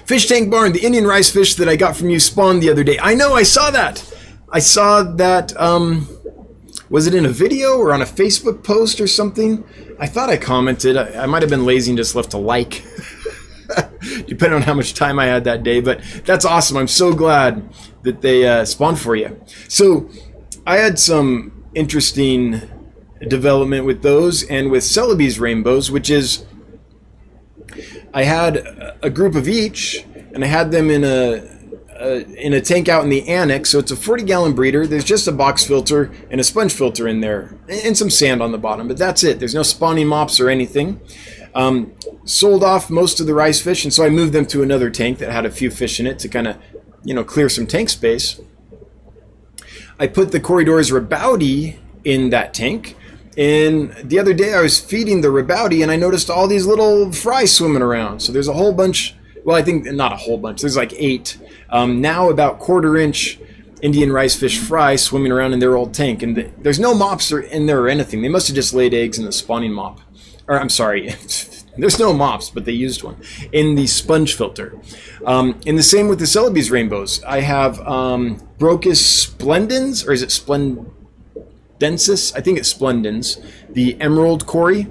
Fish Tank Barn, the Indian rice fish that I got from you spawned the other day. I know, I saw that. Was it in a video or on a Facebook post or something? I thought I commented. I might have been lazy and just left a like, depending on how much time I had that day. But that's awesome. I'm so glad that they spawned for you. So I had some interesting development with those and with Celebi's rainbows, which is I had a group of each, and I had them in a tank out in the annex. So it's a 40-gallon breeder. There's just a box filter and a sponge filter in there, and some sand on the bottom, but that's it. There's no spawning mops or anything. Sold off most of the rice fish, and so I moved them to another tank that had a few fish in it to kind of, clear some tank space. I put the Corridor's Rabouti in that tank. And the other day I was feeding the Rabouti, and I noticed all these little fry swimming around. So there's a whole bunch, well, I think not a whole bunch, there's like 8. Now about 1/4 inch Indian rice fish fry swimming around in their old tank. And there's no mops in there or anything. They must have just laid eggs in the spawning mop. Or I'm sorry, there's no mops, but they used one in the sponge filter. And the same with the Celebi's rainbows. I have Brocus splendens, or is it Splendensis? I think it's Splendens, the emerald cory.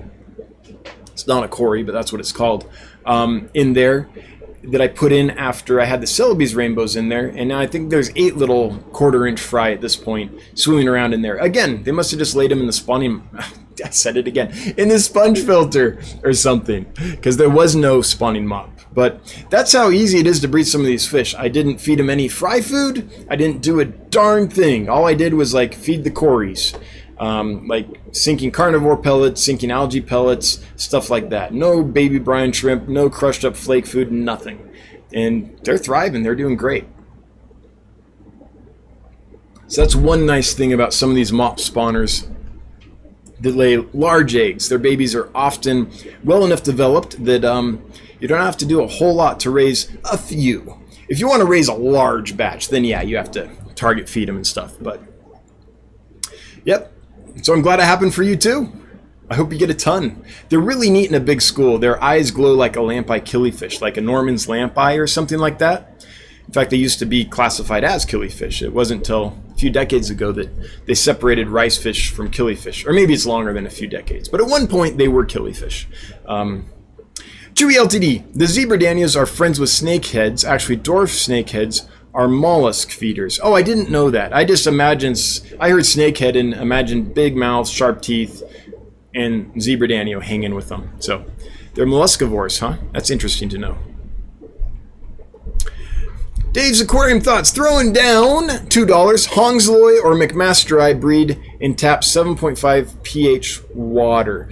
It's not a cory, but that's what it's called. In there that I put in after I had the Celebi's rainbows in there, and now I think there's 8 little 1/4 inch fry at this point swimming around in there. Again, they must have just laid them in the spawning. I said it again, in the sponge filter or something, because there was no spawning mop. But that's how easy it is to breed some of these fish. I didn't feed them any fry food. I didn't do a darn thing. All I did was like feed the cories, like sinking carnivore pellets, sinking algae pellets, stuff like that. No baby brine shrimp, no crushed up flake food, nothing. And they're thriving. They're doing great. So that's one nice thing about some of these mop spawners that lay large eggs. Their babies are often well enough developed that you don't have to do a whole lot to raise a few. If you want to raise a large batch, then yeah, you have to target feed them and stuff. But yep, so I'm glad it happened for you too. I hope you get a ton. They're really neat in a big school. Their eyes glow like a lamp-eye killifish, like a Norman's lamp eye or something like that. In fact, they used to be classified as killifish. It wasn't until a few decades ago that they separated ricefish from killifish. Or maybe it's longer than a few decades. But at one point, they were killifish. Chewy Ltd. The zebra danios are friends with snakeheads. Actually, dwarf snakeheads are mollusk feeders. Oh, I didn't know that. I just imagined, I heard snakehead and imagined big mouths, sharp teeth, and zebra danio hanging with them. So they're molluscivores, huh? That's interesting to know. Dave's Aquarium Thoughts. Throwing down $2. Hongsloy or McMasteri breed in tap 7.5 pH water.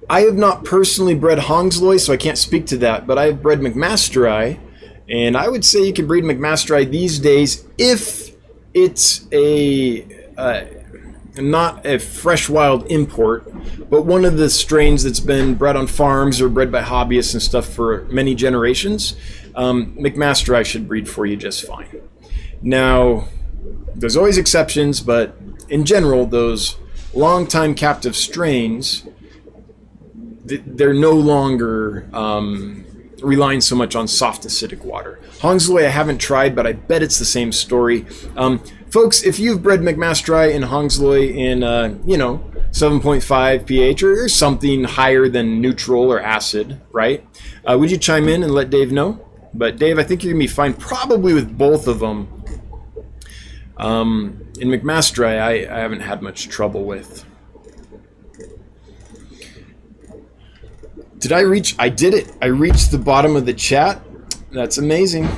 I have not personally bred Hongsloy, so I can't speak to that, but I've bred McMasteri, and I would say you can breed McMasteri these days if it's not a fresh wild import, but one of the strains that's been bred on farms or bred by hobbyists and stuff for many generations. McMasteri should breed for you just fine. Now, there's always exceptions, but in general, those long-time captive strains, they're no longer relying so much on soft acidic water. Hongsloy I haven't tried, but I bet it's the same story. Folks, if you've bred McMasteri and Hongsloy in, 7.5 pH or something higher than neutral or acid, right? Would you chime in and let Dave know? But Dave, I think you're going to be fine probably with both of them. In McMasteri, I haven't had much trouble with. Did I reach? I did it. I reached the bottom of the chat. That's amazing.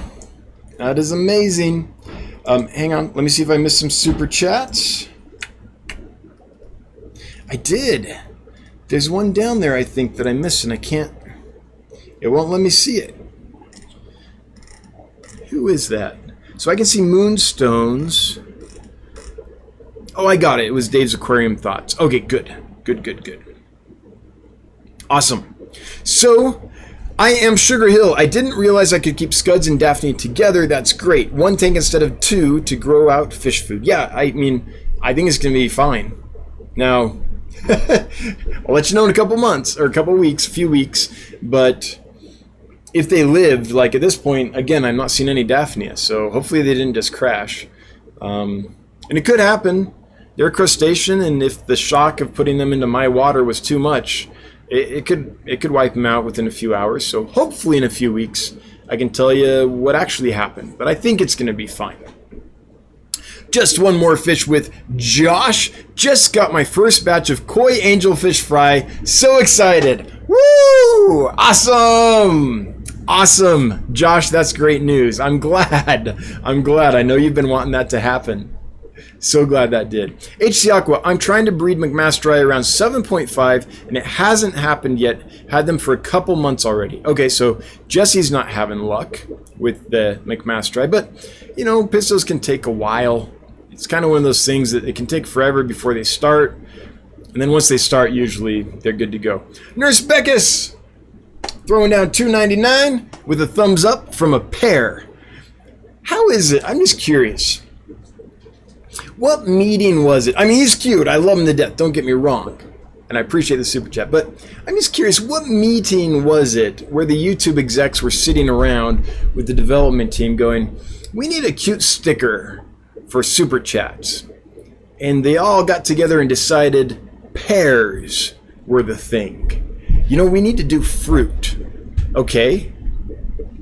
That is amazing. Hang on. Let me see if I missed some super chats. I did. There's one down there, I think, that I missed, and I can't. It won't let me see it. Who is that? So I can see moonstones. Oh, I got it. It was Dave's Aquarium Thoughts. Okay, good. Good. Awesome. So, I am Sugar Hill. I didn't realize I could keep Scuds and Daphne together. That's great. One tank instead of two to grow out fish food. Yeah, I mean, I think it's going to be fine. Now, I'll let you know in a couple months, or a couple weeks, a few weeks, but if they lived, like at this point, again, I'm not seeing any Daphnia, so hopefully they didn't just crash. And it could happen. They're a crustacean, and if the shock of putting them into my water was too much, it could wipe them out within a few hours. So hopefully in a few weeks, I can tell you what actually happened. But I think it's going to be fine. Just one more fish with Josh. Just got my first batch of koi angelfish fry. So excited. Woo! Awesome! Awesome. Josh, that's great news. I'm glad. I know you've been wanting that to happen. So glad that did. HC Aqua, I'm trying to breed McMasteri around 7.5, and it hasn't happened yet. Had them for a couple months already. Okay, so Jesse's not having luck with the McMasteri, but, you know, pistos can take a while. It's kind of one of those things that it can take forever before they start, and then once they start, usually they're good to go. Nurse Beckus, throwing down $2.99 with a thumbs up from a pair. How is it? I'm just curious. What meeting was it? I mean, he's cute. I love him to death. Don't get me wrong. And I appreciate the super chat. But I'm just curious, what meeting was it where the YouTube execs were sitting around with the development team going, we need a cute sticker for super chats. And they all got together and decided pears were the thing. You know, we need to do fruit. Okay.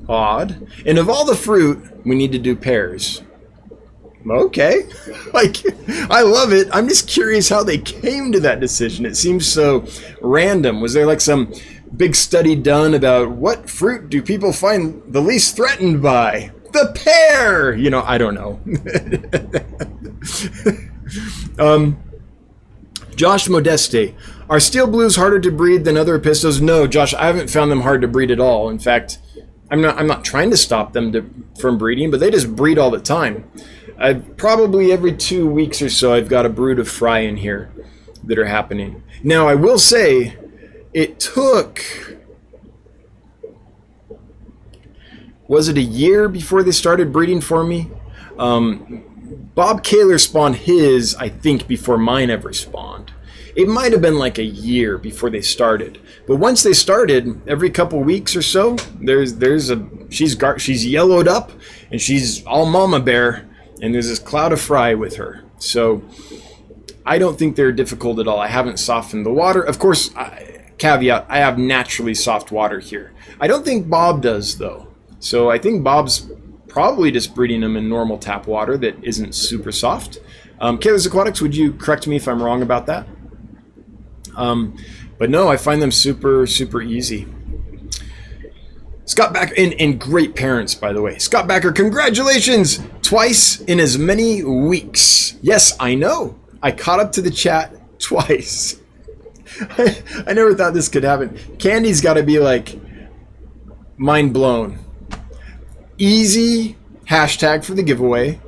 Odd. And of all the fruit, we need to do pears. Okay. Like, I love it. I'm just curious how they came to that decision. It seems so random. Was there like some big study done about what fruit do people find the least threatened by? The pear! You know, I don't know. Josh Modeste, are steel blues harder to breed than other Epistos? No, Josh, I haven't found them hard to breed at all. In fact, I'm not trying to stop them from breeding, but they just breed all the time. Probably every 2 weeks or so, I've got a brood of fry in here that are happening. Now, I will say, it took, was it a year before they started breeding for me? Bob Kaler spawned his, I think, before mine ever spawned. It might have been like a year before they started. But once they started, every couple weeks or so, she's yellowed up and she's all mama bear, and there's this cloud of fry with her. So I don't think they're difficult at all. I haven't softened the water. Of course, caveat, I have naturally soft water here. I don't think Bob does, though. So I think Bob's probably just breeding them in normal tap water that isn't super soft. Kaler's Aquatics, would you correct me if I'm wrong about that? But no, I find them super, super easy. Scott Backer, and great parents, by the way. Scott Backer, congratulations! Twice in as many weeks. Yes, I know. I caught up to the chat twice. I never thought this could happen. Candy's got to be like mind blown. Easy hashtag for the giveaway,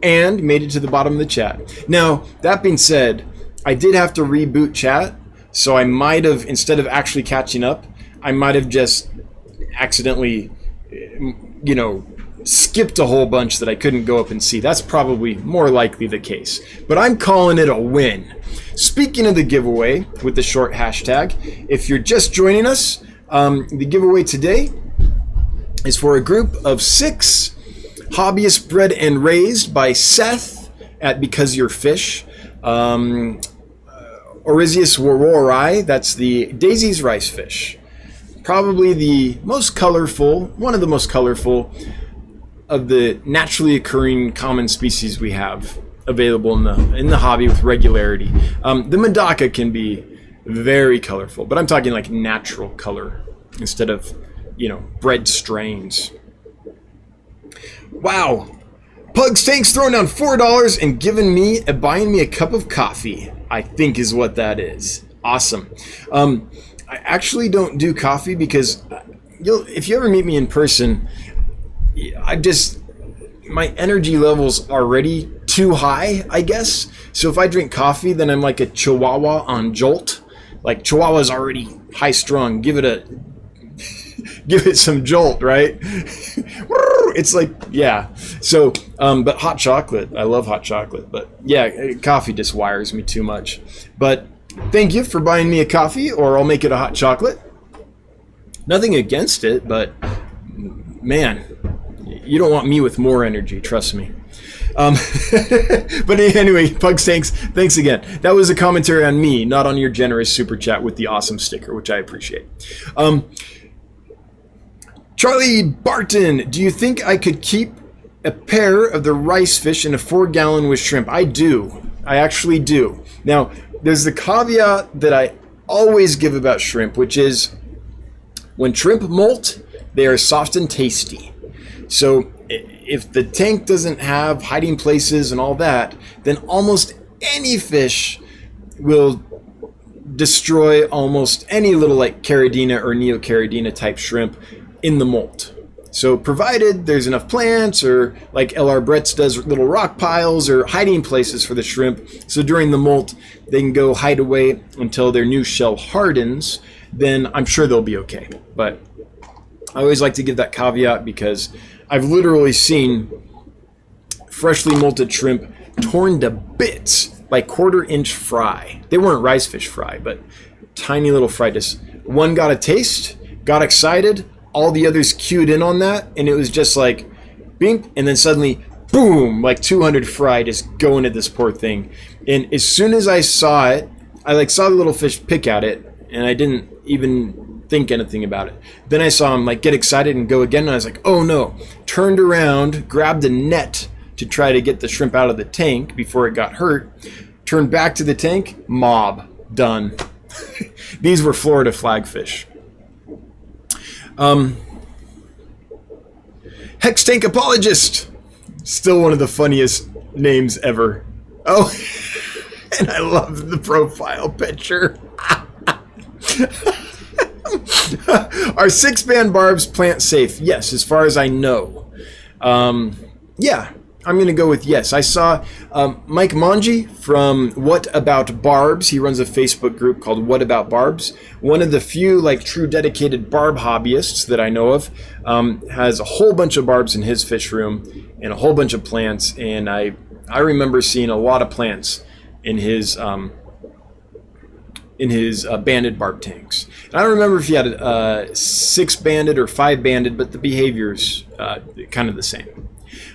and made it to the bottom of the chat. Now, that being said, I did have to reboot chat, so I might have, instead of actually catching up, I might have just accidentally, you know, skipped a whole bunch that I couldn't go up and see. That's probably more likely the case. But I'm calling it a win. Speaking of the giveaway with the short hashtag, if you're just joining us, the giveaway today is for a group of 6 hobbyists bred and raised by Seth at Because You're Fish. Orisius warori, that's the Daisy's Ricefish. Probably the most colorful, one of the most colorful of the naturally occurring common species we have available in the hobby with regularity. The Medaka can be very colorful, but I'm talking like natural color instead of, you know, bred strains. Wow. Pugs Tank's throwing down $4 and buying me a cup of coffee, I think is what that is. Awesome. I actually don't do coffee because if you ever meet me in person, my energy level's already too high, I guess. So if I drink coffee, then I'm like a Chihuahua on Jolt. Like Chihuahua's already high strung. Give it some jolt, right? It's like, yeah. So, but hot chocolate, I love hot chocolate. But yeah, coffee just wires me too much. But thank you for buying me a coffee, or I'll make it a hot chocolate. Nothing against it, but man, you don't want me with more energy, trust me. But anyway, Pugs Tanks, thanks again. That was a commentary on me, not on your generous super chat with the awesome sticker, which I appreciate. Charlie Barton, do you think I could keep a pair of the Ricefish in a 4-gallon with shrimp? I do. I actually do. Now, there's the caveat that I always give about shrimp, which is when shrimp molt, they are soft and tasty. So if the tank doesn't have hiding places and all that, then almost any fish will destroy almost any little like Caridina or Neocaridina type shrimp in the molt. So provided there's enough plants, or like LR Bretts does, little rock piles or hiding places for the shrimp, so during the molt they can go hide away until their new shell hardens, then I'm sure they'll be okay. But I always like to give that caveat because I've literally seen freshly molted shrimp torn to bits by 1/4-inch fry. They weren't Ricefish fry, but tiny little fry. Just one got a taste, got excited, all the others cued in on that, and it was just like bink, and then suddenly boom, like 200 fry just going at this poor thing. And as soon as I saw it, I like saw the little fish pick at it, and I didn't even think anything about it. Then I saw him like get excited and go again, and I was like, oh no. Turned around, grabbed a net to try to get the shrimp out of the tank before it got hurt, turned back to the tank, mob, done. These were Florida flagfish. Hex Tank Apologist. Still one of the funniest names ever. Oh, and I love the profile picture. Are 6-band barbs plant safe? Yes, as far as I know. Yeah, I'm going to go with yes. I saw Mike Mongi from What About Barbs. He runs a Facebook group called What About Barbs. One of the few like true dedicated barb hobbyists that I know of. Has a whole bunch of barbs in his fish room and a whole bunch of plants. And I remember seeing a lot of plants in his banded barb tanks. And I don't remember if he had 6-banded or 5-banded, but the behavior's kind of the same.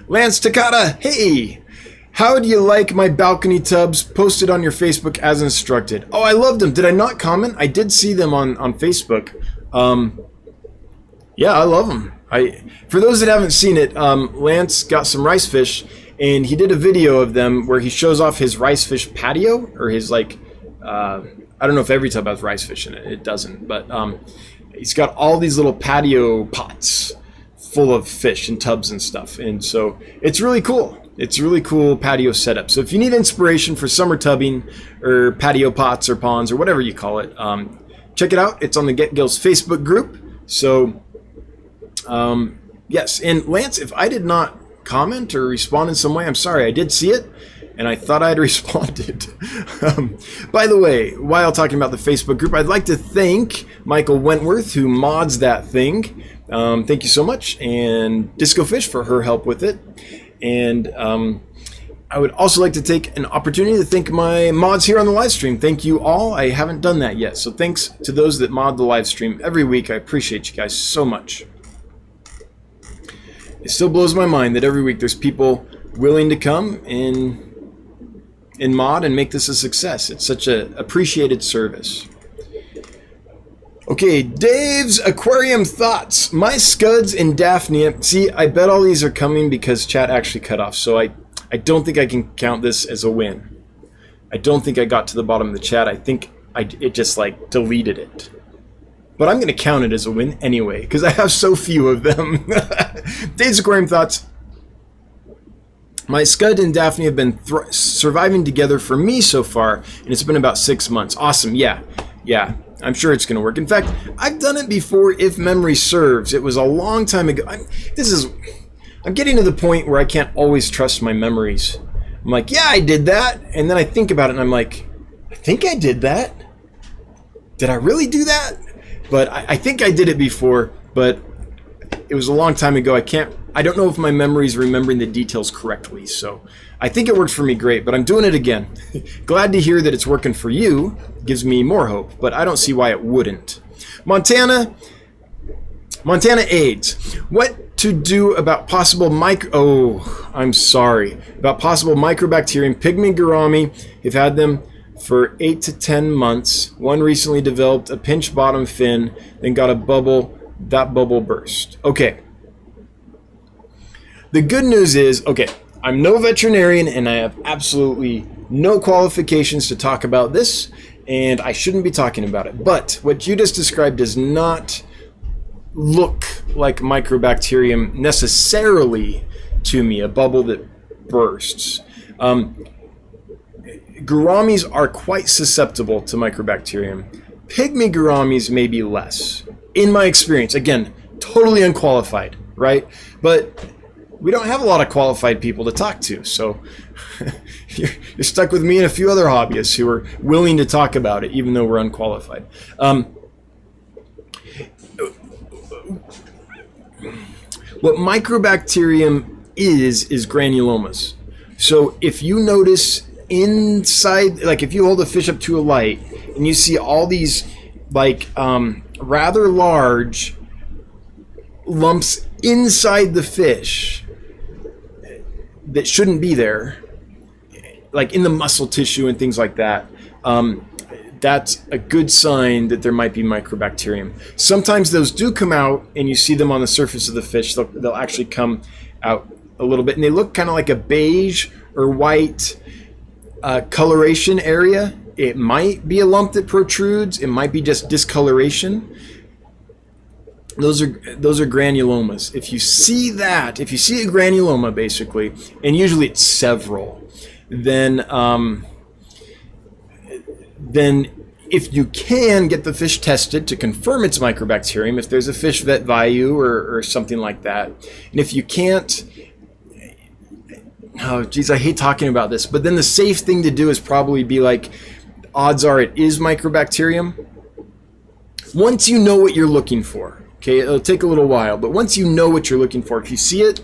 Lance Takata, hey! How do you like my balcony tubs posted on your Facebook as instructed? Oh, I loved them. Did I not comment? I did see them on Facebook. Yeah, I love them. For those that haven't seen it, Lance got some Ricefish, and he did a video of them where he shows off his Ricefish patio, or his like... I don't know if every tub has Ricefish in it. It doesn't. But he's got all these little patio pots full of fish and tubs and stuff. And so it's really cool. It's a really cool patio setup. So if you need inspiration for summer tubbing or patio pots or ponds or whatever you call it, check it out. It's on the Get Gills Facebook group. So yes. And Lance, if I did not comment or respond in some way, I'm sorry. I did see it. And I thought I had responded. By the way, while talking about the Facebook group, I'd like to thank Michael Wentworth, who mods that thing. Thank you so much. And Disco Fish for her help with it. And I would also like to take an opportunity to thank my mods here on the live stream. Thank you all. I haven't done that yet. So thanks to those that mod the live stream every week. I appreciate you guys so much. It still blows my mind that every week there's people willing to come in mod and make this a success. It's such a appreciated service. Okay, Dave's Aquarium Thoughts. My scuds in Daphnia. See, I bet all these are coming because chat actually cut off, so I don't think I can count this as a win. I don't think I got to the bottom of the chat. I think it just like deleted it. But I'm going to count it as a win anyway because I have so few of them. Dave's Aquarium Thoughts. My Scud and Daphne have been surviving together for me so far, and it's been about 6 months. Awesome, yeah. I'm sure it's going to work. In fact, I've done it before, if memory serves. It was a long time ago. I'm getting to the point where I can't always trust my memories. I'm like, yeah, I did that, and then I think about it, and I'm like, I think I did that. Did I really do that? But I think I did it before, but it was a long time ago. I don't know if my memory is remembering the details correctly, so I think it works for me great, but I'm doing it again. Glad to hear that it's working for you. Gives me more hope, but I don't see why it wouldn't. Montana AIDS. What to do about possible possible microbacterium pygmy gourami. We've had them for 8 to 10 months. One recently developed a pinch bottom fin, then got a bubble. That bubble burst. Okay. The good news is, okay, I'm no veterinarian and I have absolutely no qualifications to talk about this, and I shouldn't be talking about it. But what you just described does not look like microbacterium necessarily to me, a bubble that bursts. Gouramis are quite susceptible to microbacterium. Pygmy gouramis may be less, in my experience. Again, totally unqualified, right? But we don't have a lot of qualified people to talk to, so you're stuck with me and a few other hobbyists who are willing to talk about it, even though we're unqualified. What microbacterium is granulomas. So if you notice inside, like if you hold a fish up to a light and you see all these like rather large lumps inside the fish that shouldn't be there, like in the muscle tissue and things like that, that's a good sign that there might be microbacterium. Sometimes those do come out and you see them on the surface of the fish. They'll actually come out a little bit and they look kind of like a beige or white coloration area. It might be a lump that protrudes. It might be just discoloration. those are granulomas. If you see that, if you see a granuloma basically, and usually it's several, then if you can get the fish tested to confirm it's microbacterium, if there's a fish vet value or something like that, and if you can't, oh geez, I hate talking about this, but then the safe thing to do is probably be like, odds are it is microbacterium. Once you know what you're looking for, okay, it'll take a little while, but once you know what you're looking for, if you see it,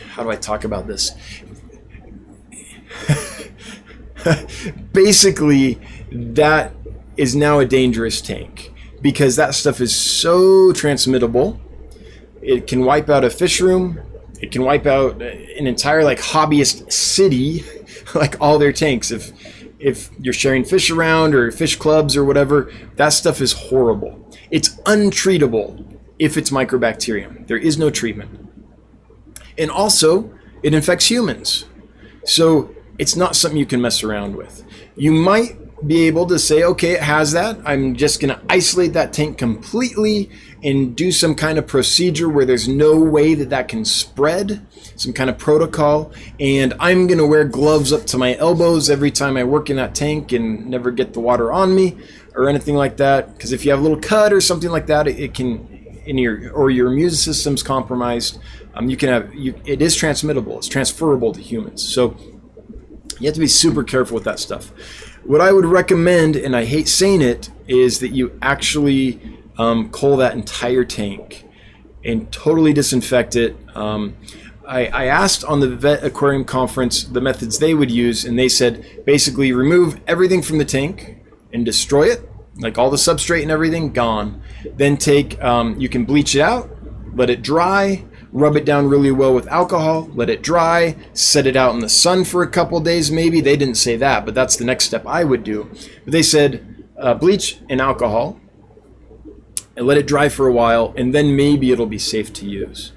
how do I talk about this? Basically, that is now a dangerous tank because that stuff is so transmittable. It can wipe out a fish room. It can wipe out an entire like hobbyist city, like all their tanks. If you're sharing fish around or fish clubs or whatever, that stuff is horrible. It's untreatable if it's microbacterium. There is no treatment. And also, it infects humans. So it's not something you can mess around with. You might be able to say, okay, it has that. I'm just going to isolate that tank completely and do some kind of procedure where there's no way that that can spread, some kind of protocol. And I'm going to wear gloves up to my elbows every time I work in that tank and never get the water on me or anything like that. Because if you have a little cut or something like that, it can, your immune system's compromised. You can have, it is transmittable. It's transferable to humans. So you have to be super careful with that stuff. What I would recommend, and I hate saying it, is that you actually cull that entire tank and totally disinfect it. I asked on the Vet Aquarium Conference the methods they would use, and they said basically remove everything from the tank and destroy it, like all the substrate and everything, gone. Then take, you can bleach it out, let it dry, rub it down really well with alcohol, let it dry, set it out in the sun for a couple days maybe. They didn't say that, but that's the next step I would do. But they said bleach and alcohol and let it dry for a while, and then maybe it'll be safe to use.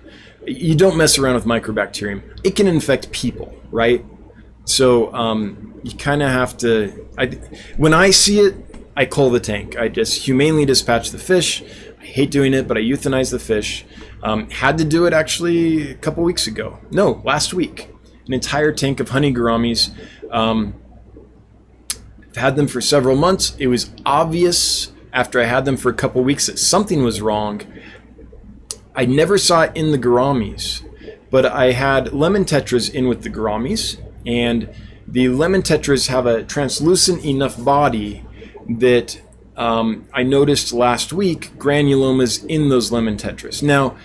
You don't mess around with microbacterium. It can infect people, right? So you kind of have to, when I see it, I cull the tank. I just humanely dispatch the fish. I hate doing it, but I euthanize the fish. Had to do it actually a couple weeks ago. No, last week. An entire tank of honey gouramis. I've had them for several months. It was obvious after I had them for a couple weeks that something was wrong. I never saw it in the gouramis, but I had lemon tetras in with the gouramis, and the lemon tetras have a translucent enough body that I noticed last week granulomas in those lemon tetras. Now,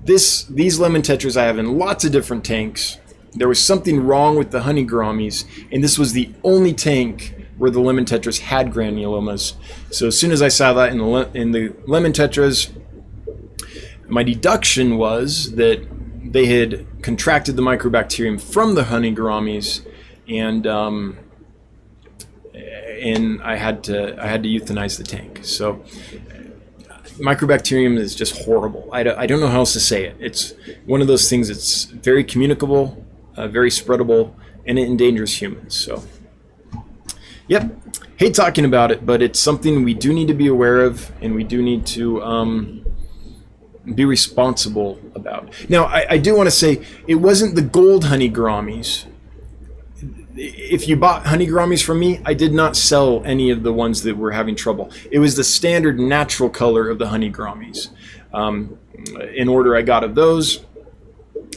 these lemon tetras I have in lots of different tanks. There was something wrong with the honey gouramis, and this was the only tank where the lemon tetras had granulomas. So as soon as I saw that in the lemon tetras, my deduction was that they had contracted the microbacterium from the honey gouramis, and I had to euthanize the tank. So microbacterium is just horrible. I don't know how else to say it. It's one of those things that's very communicable, very spreadable, and it endangers humans. So, yep, hate talking about it, but it's something we do need to be aware of, and we do need to be responsible about. Now, I do want to say it wasn't the gold honey gouramis. If you bought honey gouramis from me, I did not sell any of the ones that were having trouble. It was the standard natural color of the honey gouramis. In order I got of those.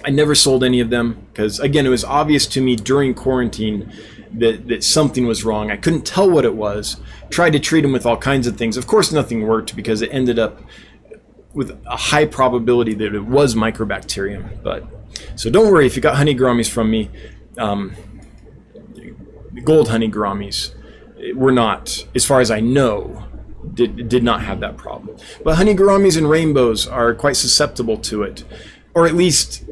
I never sold any of them because, again, it was obvious to me during quarantine that something was wrong. I couldn't tell what it was. Tried to treat them with all kinds of things. Of course, nothing worked because it ended up with a high probability that it was microbacterium. But so don't worry if you got honey gouramis from me. The gold honey gouramis were not, as far as I know, did not have that problem. But honey gouramis and rainbows are quite susceptible to it, or at least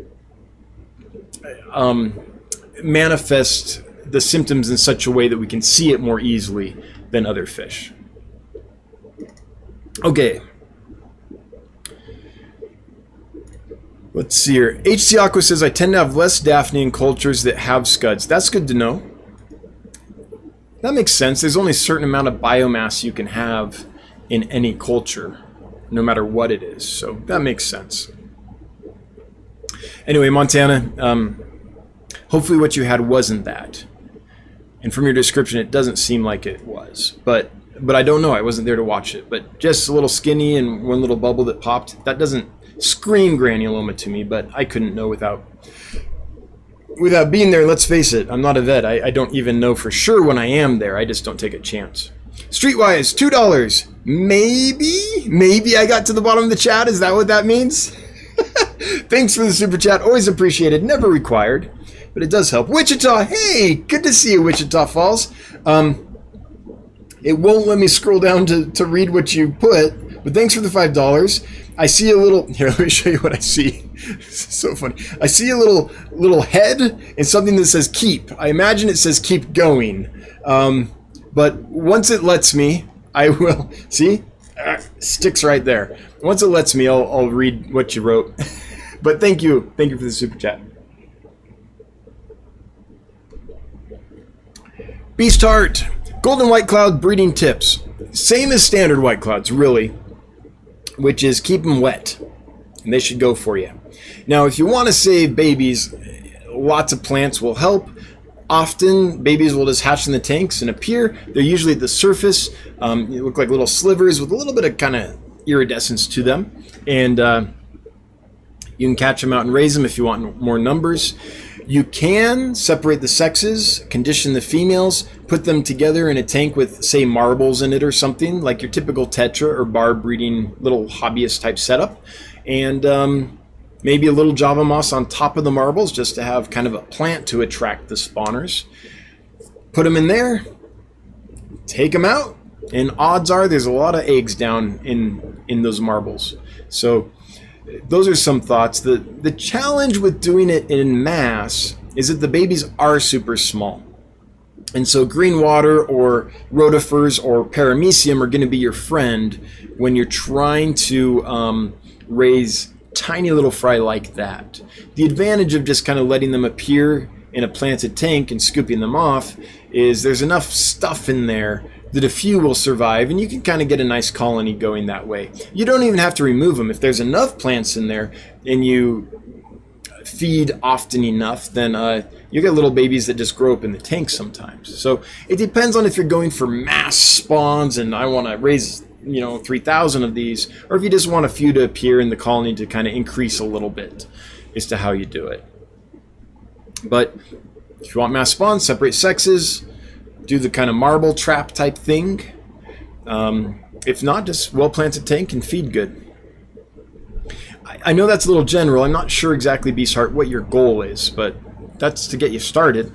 manifest the symptoms in such a way that we can see it more easily than other fish. Okay. Let's see here. HC Aqua says, I tend to have less Daphne in cultures that have scuds. That's good to know. That makes sense. There's only a certain amount of biomass you can have in any culture. no matter what it is. So that makes sense. Anyway, Montana, hopefully what you had wasn't that. And from your description, it doesn't seem like it was. But I don't know. I wasn't there to watch it. But just a little skinny and one little bubble that popped, that doesn't scream granuloma to me, but I couldn't know without being there. Let's face it, I'm not a vet. I don't even know for sure when I am there. I just don't take a chance. Streetwise, $2. Maybe I got to the bottom of the chat. Is that what that means? Thanks for the super chat. Always appreciated. Never required, but it does help. Wichita, hey, good to see you, Wichita Falls. It won't let me scroll down to read what you put, but thanks for the $5. I see a little, here, let me show you what I see. This is so funny. I see a little head and something that says keep. I imagine it says keep going. But once it lets me, I will, see? Sticks right there. Once it lets me, I'll read what you wrote. But thank you for the super chat. Beast Heart, golden white cloud breeding tips. Same as standard white clouds, really, which is keep them wet, and they should go for you. Now, if you want to save babies, lots of plants will help. Often, babies will just hatch in the tanks and appear. They're usually at the surface. They look like little slivers with a little bit of kind of iridescence to them. And you can catch them out and raise them if you want more numbers. You can separate the sexes, condition the females, put them together in a tank with, say, marbles in it or something, like your typical tetra or barb breeding little hobbyist type setup. And maybe a little Java moss on top of the marbles just to have kind of a plant to attract the spawners. Put them in there, take them out, and odds are there's a lot of eggs down in those marbles. So those are some thoughts. The challenge with doing it in mass is that the babies are super small. And so green water or rotifers or paramecium are going to be your friend when you're trying to raise tiny little fry like that. The advantage of just kind of letting them appear in a planted tank and scooping them off is there's enough stuff in there that a few will survive, and you can kind of get a nice colony going that way. You don't even have to remove them. If there's enough plants in there and you feed often enough, then you get little babies that just grow up in the tank sometimes. So it depends on if you're going for mass spawns and I want to raise 3,000 of these, or if you just want a few to appear in the colony to kind of increase a little bit as to how you do it. But if you want mass spawns, separate sexes, do the kind of marble trap type thing. If not, just well-planted tank and feed good. I know that's a little general. I'm not sure exactly, Beast Heart, what your goal is, but that's to get you started.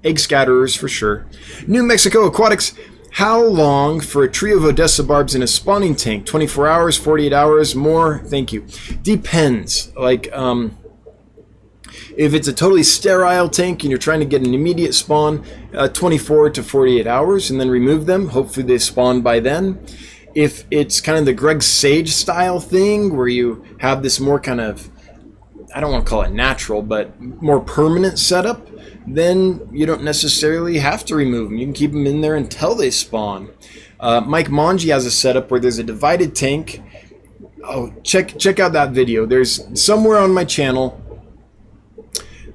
Egg scatterers for sure. New Mexico Aquatics. How long for a trio of Odessa barbs in a spawning tank? 24 hours, 48 hours, more? Thank you. Depends. Like, if it's a totally sterile tank and you're trying to get an immediate spawn, 24 to 48 hours, and then remove them. Hopefully they spawn by then. If it's kind of the Greg Sage style thing where you have this more kind of, I don't want to call it natural, but more permanent setup, then you don't necessarily have to remove them. You can keep them in there until they spawn. Mike Mongi has a setup where there's a divided tank. Oh, check out that video. There's somewhere on my channel,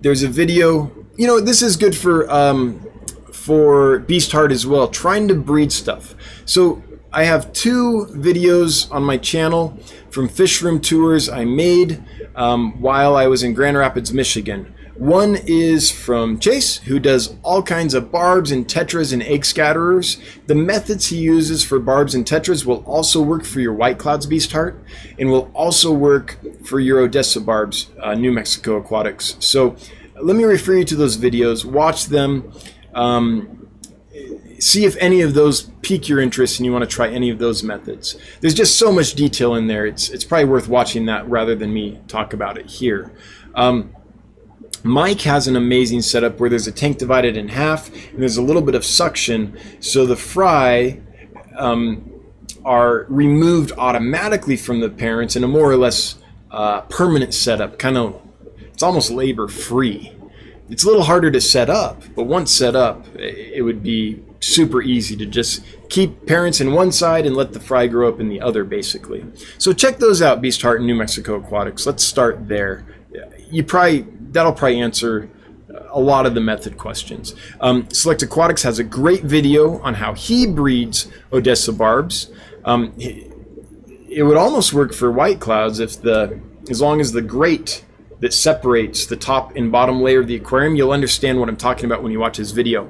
there's a video. This is good for Beast Heart as well, trying to breed stuff. So I have 2 videos on my channel from fish room tours I made while I was in Grand Rapids, Michigan. One is from Chase, who does all kinds of barbs and tetras and egg scatterers. The methods he uses for barbs and tetras will also work for your white clouds, Beast Heart, and will also work for your Odessa barbs, New Mexico Aquatics. So let me refer you to those videos. Watch them. See if any of those pique your interest and you want to try any of those methods. There's just so much detail in there. It's probably worth watching that rather than me talk about it here. Mike has an amazing setup where there's a tank divided in half and there's a little bit of suction, so the fry are removed automatically from the parents in a more or less permanent setup. It's almost labor free. It's a little harder to set up, but once set up, it would be super easy to just keep parents in one side and let the fry grow up in the other, basically. So check those out, Beast Heart and New Mexico Aquatics. Let's start there. That'll probably answer a lot of the method questions. Select Aquatics has a great video on how he breeds Odessa barbs. It would almost work for white clouds as long as the grate that separates the top and bottom layer of the aquarium, you'll understand what I'm talking about when you watch his video,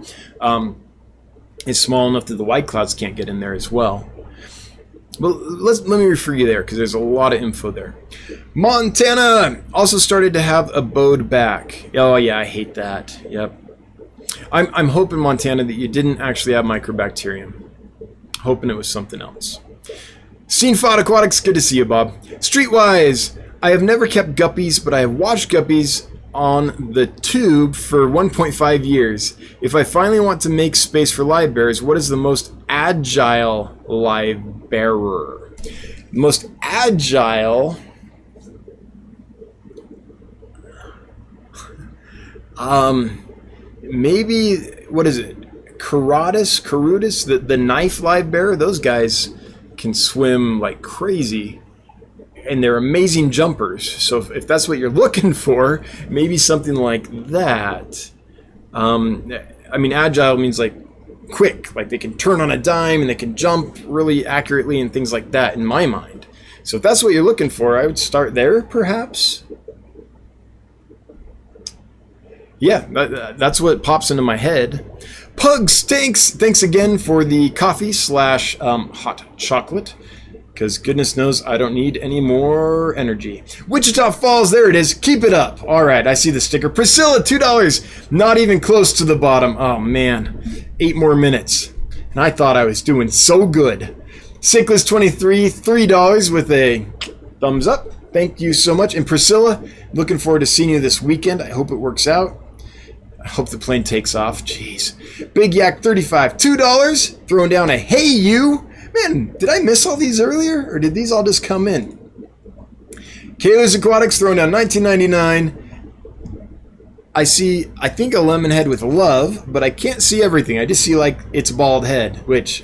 is small enough that the white clouds can't get in there as well. Well, let me refer you there because there's a lot of info there. Montana also started to have a abode back. Oh yeah, I hate that. Yep. I'm hoping, Montana, that you didn't actually have microbacterium. Hoping it was something else. Scene Fod Aquatics, good to see you, Bob. Streetwise, I have never kept guppies, but I have watched guppies on the tube for 1.5 years. If I finally want to make space for live bearers, what is the most agile live bearer? Most agile... maybe, what is it? Carudus, the knife live bearer? Those guys can swim like crazy. And they're amazing jumpers. So if that's what you're looking for, maybe something like that. I mean, agile means like quick, like they can turn on a dime and they can jump really accurately and things like that in my mind. So if that's what you're looking for, I would start there, perhaps. Yeah, that's what pops into my head. Pugs, thanks again for the coffee / hot chocolate. Because goodness knows I don't need any more energy. Wichita Falls, there it is. Keep it up. All right, I see the sticker. Priscilla, $2. Not even close to the bottom. Oh, man. 8 more minutes. And I thought I was doing so good. Sickless23, $3 with a thumbs up. Thank you so much. And Priscilla, looking forward to seeing you this weekend. I hope it works out. I hope the plane takes off. Jeez. Big Yak 35, $2. Throwing down a hey you. Man, did I miss all these earlier, or did these all just come in? Kayla's Aquatics throwing down $19.99. I think a lemon head with love, but I can't see everything. I just see like its bald head, which,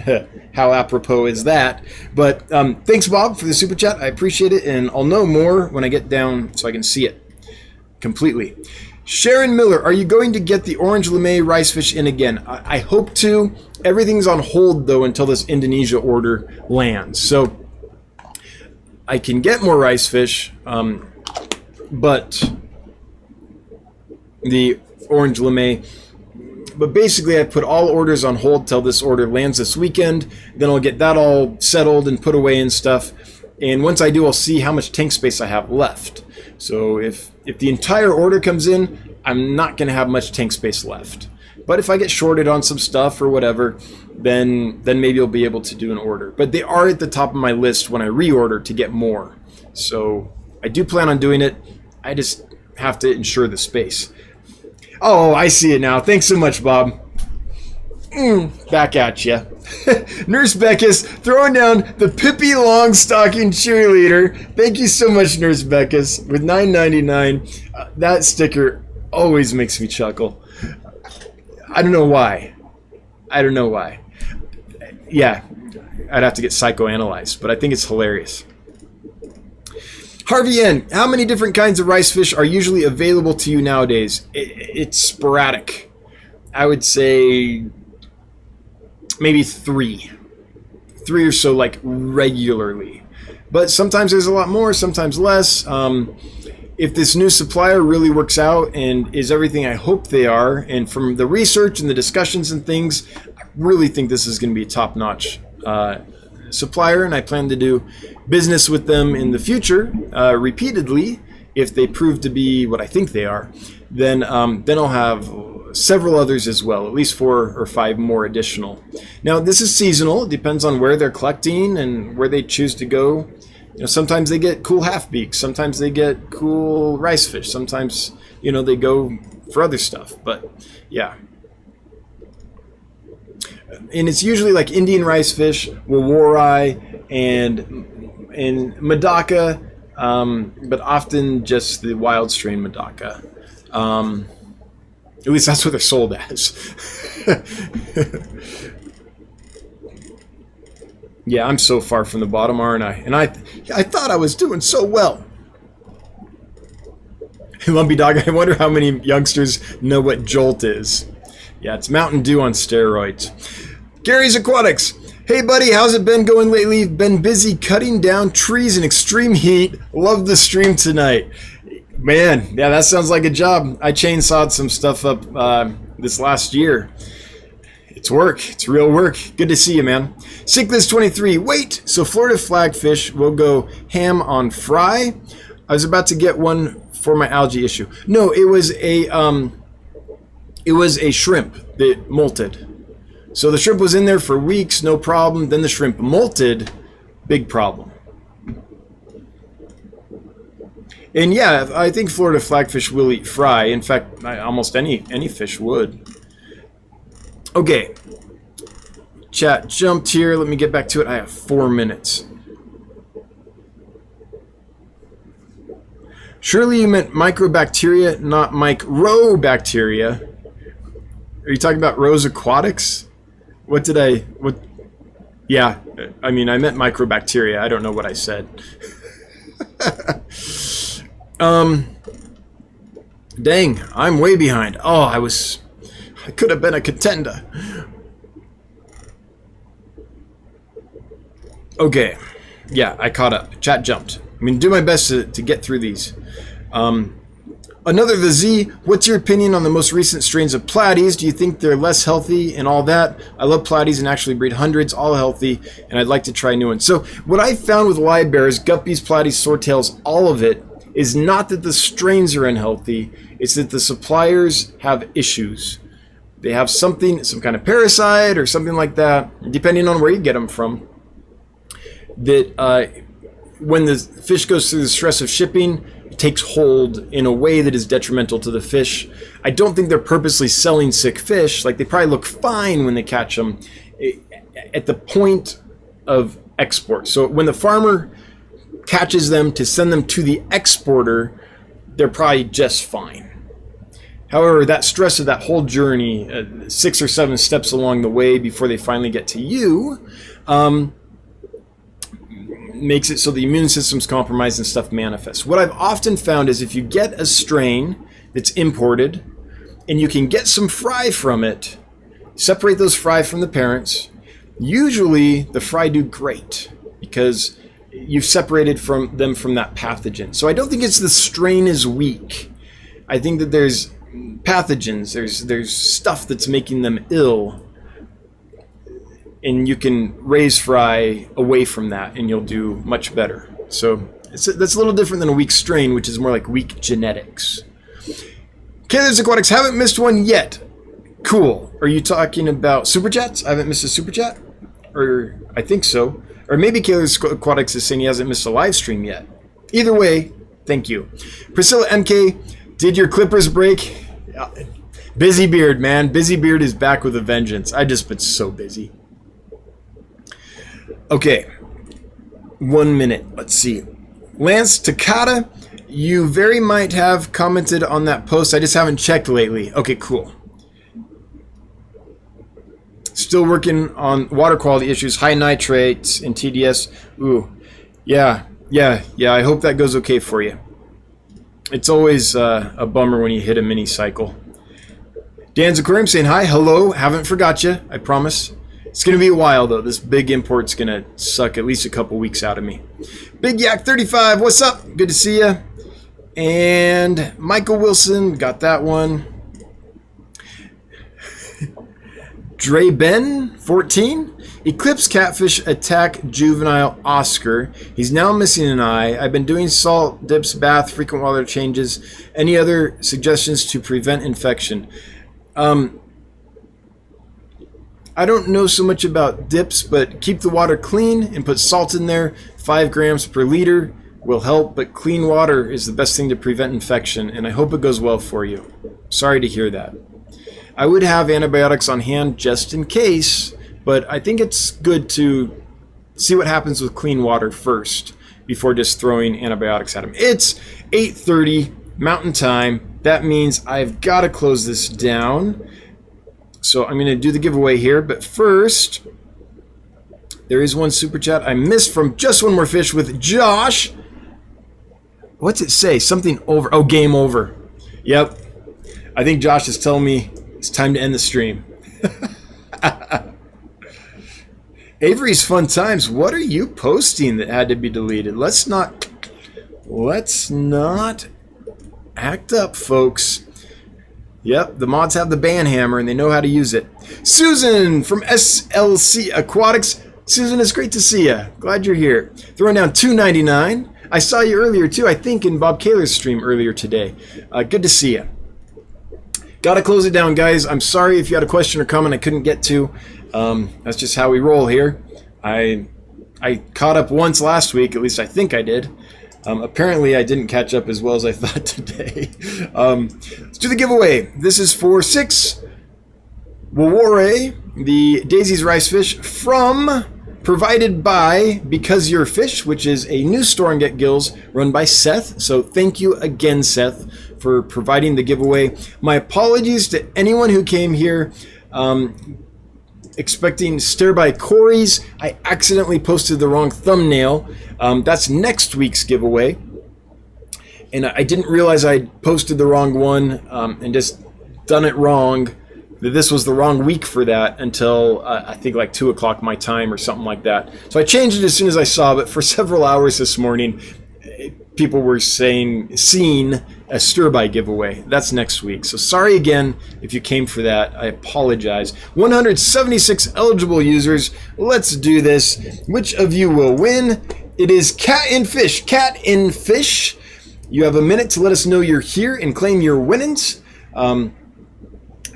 how apropos is that? But thanks, Bob, for the super chat. I appreciate it, and I'll know more when I get down so I can see it completely. Sharon Miller, are you going to get the orange lemay ricefish in again? I hope to. Everything's on hold, though, until this Indonesia order lands. So I can get more ricefish, but the orange lemay. But basically, I put all orders on hold till this order lands this weekend. Then I'll get that all settled and put away and stuff. And once I do, I'll see how much tank space I have left. So if the entire order comes in, I'm not going to have much tank space left. But if I get shorted on some stuff or whatever, then maybe I'll be able to do an order. But they are at the top of my list when I reorder to get more. So I do plan on doing it. I just have to ensure the space. Oh, I see it now. Thanks so much, Bob. Back at ya. Nurse Beckus throwing down the Pippi Longstocking cheerleader. Thank you so much, Nurse Beckus, with $9.99. That sticker always makes me chuckle. I don't know why. Yeah, I'd have to get psychoanalyzed, but I think it's hilarious. Harvey N., how many different kinds of rice fish are usually available to you nowadays? It's sporadic. I would say maybe 3 or so, like regularly. But sometimes there's a lot more, sometimes less. If this new supplier really works out and is everything I hope they are, and from the research and the discussions and things, I really think this is going to be a top-notch supplier, and I plan to do business with them in the future repeatedly. If they prove to be what I think they are, then I'll have several others as well, at least 4 or 5 more additional. Now, this is seasonal. It depends on where they're collecting and where they choose to go. You know, sometimes they get cool half-beaks. Sometimes they get cool rice fish. Sometimes, you know, they go for other stuff. But, yeah. And it's usually like Indian rice fish, Wawarai, and Madaka, but often just the wild strain Madaka. At least that's what they're sold as. Yeah, I'm so far from the bottom, aren't I? And I thought I was doing so well. Lumpy Dog, I wonder how many youngsters know what Jolt is. Yeah, it's Mountain Dew on steroids. Gary's Aquatics. Hey buddy, how's it been going lately? Been busy cutting down trees in extreme heat. Love the stream tonight. Man, yeah, that sounds like a job. I chainsawed some stuff up this last year. It's work. It's real work. Good to see you, man. Sickless23. Wait, so Florida flagfish will go ham on fry? I was about to get one for my algae issue. No, it was a shrimp that molted. So the shrimp was in there for weeks, no problem. Then the shrimp molted, big problem. And yeah, I think Florida flagfish will eat fry. In fact, almost any fish would. Okay. Chat jumped here. Let me get back to it. I have 4 minutes. Surely you meant microbacteria, not microbacteria. Are you talking about Rose Aquatics? What? Yeah, I mean, I meant microbacteria. I don't know what I said. Dang, I'm way behind. Oh, I could have been a contender. Okay, yeah, I caught up. Chat jumped. I mean, do my best to get through these. Another the Z, what's your opinion on the most recent strains of platies? Do you think they're less healthy and all that? I love platies and actually breed hundreds, all healthy, and I'd like to try new ones. So what I found with live bears, guppies, platies, swordtails, all of it, is not that the strains are unhealthy, it's that the suppliers have issues. They have something, some kind of parasite or something like that, depending on where you get them from, that when the fish goes through the stress of shipping, takes hold in a way that is detrimental to the fish. I don't think they're purposely selling sick fish. Like, they probably look fine when they catch them at the point of export. So when the farmer catches them to send them to the exporter, they're probably just fine. However, that stress of that whole journey, 6 or 7 steps along the way before they finally get to you, makes it so the immune system's compromised and stuff manifests. What I've often found is if you get a strain that's imported and you can get some fry from it, separate those fry from the parents, usually the fry do great because you've separated them from that pathogen. So I don't think it's the strain is weak. I think that there's pathogens, there's stuff that's making them ill, and you can raise fry away from that and you'll do much better. So that's a little different than a weak strain, which is more like weak genetics. Kayla's Aquatics, haven't missed one yet. Cool. Are you talking about super chats? I haven't missed a super chat? Or I think so. Or maybe Kayla's Aquatics is saying he hasn't missed a live stream yet. Either way, thank you. Priscilla MK, did your clippers break? Busy Beard, man. Busy Beard is back with a vengeance. I just been so busy. Okay, 1 minute. Let's see. Lance Takata, you very might have commented on that post. I just haven't checked lately. Okay, cool. Still working on water quality issues, high nitrates and TDS. Ooh, yeah. I hope that goes okay for you. It's always a bummer when you hit a mini cycle. Dan's Aquarium saying hi, hello. Haven't forgot you, I promise. It's going to be a while, though. This big import's going to suck at least a couple weeks out of me. Big Yak 35, what's up? Good to see you. And Michael Wilson, got that one. Dre Ben 14, Eclipse catfish attack juvenile Oscar. He's now missing an eye. I've been doing salt dips, bath, frequent water changes. Any other suggestions to prevent infection? I don't know so much about dips, but keep the water clean and put salt in there. 5 grams per liter will help, but clean water is the best thing to prevent infection, and I hope it goes well for you. Sorry to hear that. I would have antibiotics on hand just in case, but I think it's good to see what happens with clean water first before just throwing antibiotics at them. It's 8:30 Mountain Time. that means I've got to close this down. So I'm going to do the giveaway here, but first, there is one super chat I missed from Just One More Fish with Josh. What's it say? Something over. Oh, game over. Yep. I think Josh is telling me it's time to end the stream. Avery's Fun Times. What are you posting that had to be deleted? Let's not act up, folks. Yep, the mods have the ban hammer and they know how to use it. Susan from SLC Aquatics. Susan, it's great to see you. Glad you're here. Throwing down $2.99. I saw you earlier too, I think in Bob Kaler's stream earlier today. Good to see you. Gotta close it down, guys. I'm sorry if you had a question or comment I couldn't get to. That's just how we roll here. I caught up once last week, at least I think I did. Apparently I didn't catch up as well as I thought today. Let's do the giveaway. This is for 6 Wawore, the Daisy's Ricefish, from provided by Because You're Fish, which is a new store and Get Gills run by Seth. So thank you again, Seth, for providing the giveaway. My apologies to anyone who came here expecting Stare by Corey's. I accidentally posted the wrong thumbnail. That's next week's giveaway. And I didn't realize I posted the wrong one and just done it wrong. This was the wrong week for that until I think like 2 o'clock my time or something like that. So I changed it as soon as I saw, but for several hours this morning, people were seeing a stir-by giveaway. That's next week. So sorry again if you came for that. I apologize. 176 eligible users. Let's do this. Which of you will win? It is Cat in Fish. Cat in Fish. You have a minute to let us know you're here and claim your winnings.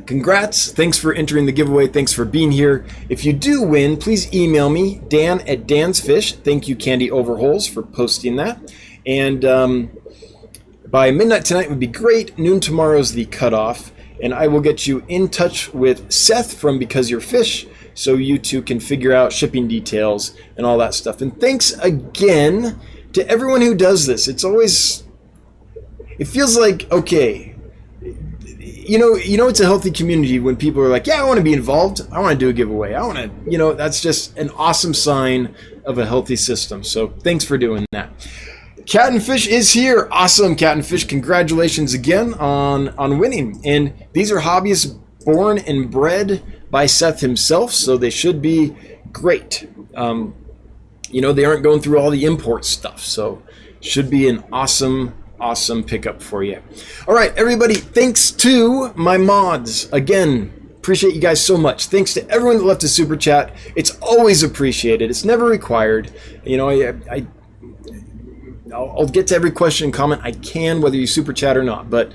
Congrats. Thanks for entering the giveaway. Thanks for being here. If you do win, please email me, Dan@DansFish. Thank you, Candy Overholes, for posting that. And by midnight tonight would be great. Noon tomorrow's the cutoff. And I will get you in touch with Seth from Because You're Fish so you two can figure out shipping details and all that stuff. And thanks again to everyone who does this. It feels like, okay, you know, it's a healthy community when people are like, yeah, I want to be involved. I want to do a giveaway. I want to, that's just an awesome sign of a healthy system. So thanks for doing that. Cat and Fish is here. Awesome, Cat and Fish. Congratulations again on winning. And these are hobbyists born and bred by Seth himself, so they should be great. They aren't going through all the import stuff, so should be an awesome pickup for you. All right, everybody, thanks to my mods. Again, appreciate you guys so much. Thanks to everyone that left a super chat. It's always appreciated. It's never required. I'll get to every question and comment I can, whether you super chat or not, but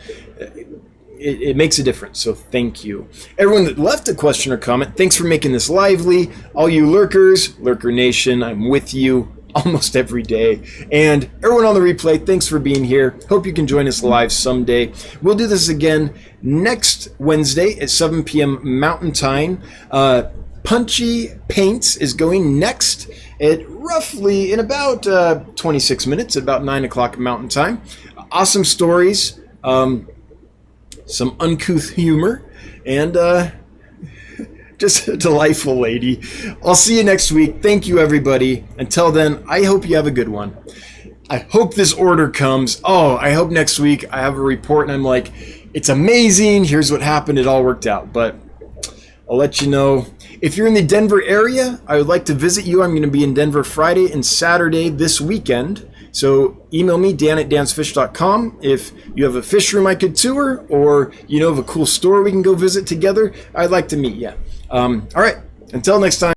it makes a difference, so thank you. Everyone that left a question or comment, thanks for making this lively. All you lurkers, Lurker Nation, I'm with you almost every day. And everyone on the replay, thanks for being here. Hope you can join us live someday. We'll do this again next Wednesday at 7 p.m. Mountain Time. Punchy Paints is going next at roughly in about 26 minutes, at about 9 o'clock Mountain Time. Awesome stories, some uncouth humor, and just a delightful lady. I'll see you next week. Thank you, everybody. Until then, I hope you have a good one. I hope this order comes. Oh, I hope next week I have a report and I'm like, it's amazing. Here's what happened. It all worked out. But I'll let you know. If you're in the Denver area, I would like to visit you. I'm going to be in Denver Friday and Saturday this weekend. So email me, dan@dansfish.com. If you have a fish room I could tour, or you know of a cool store we can go visit together, I'd like to meet you. All right, until next time.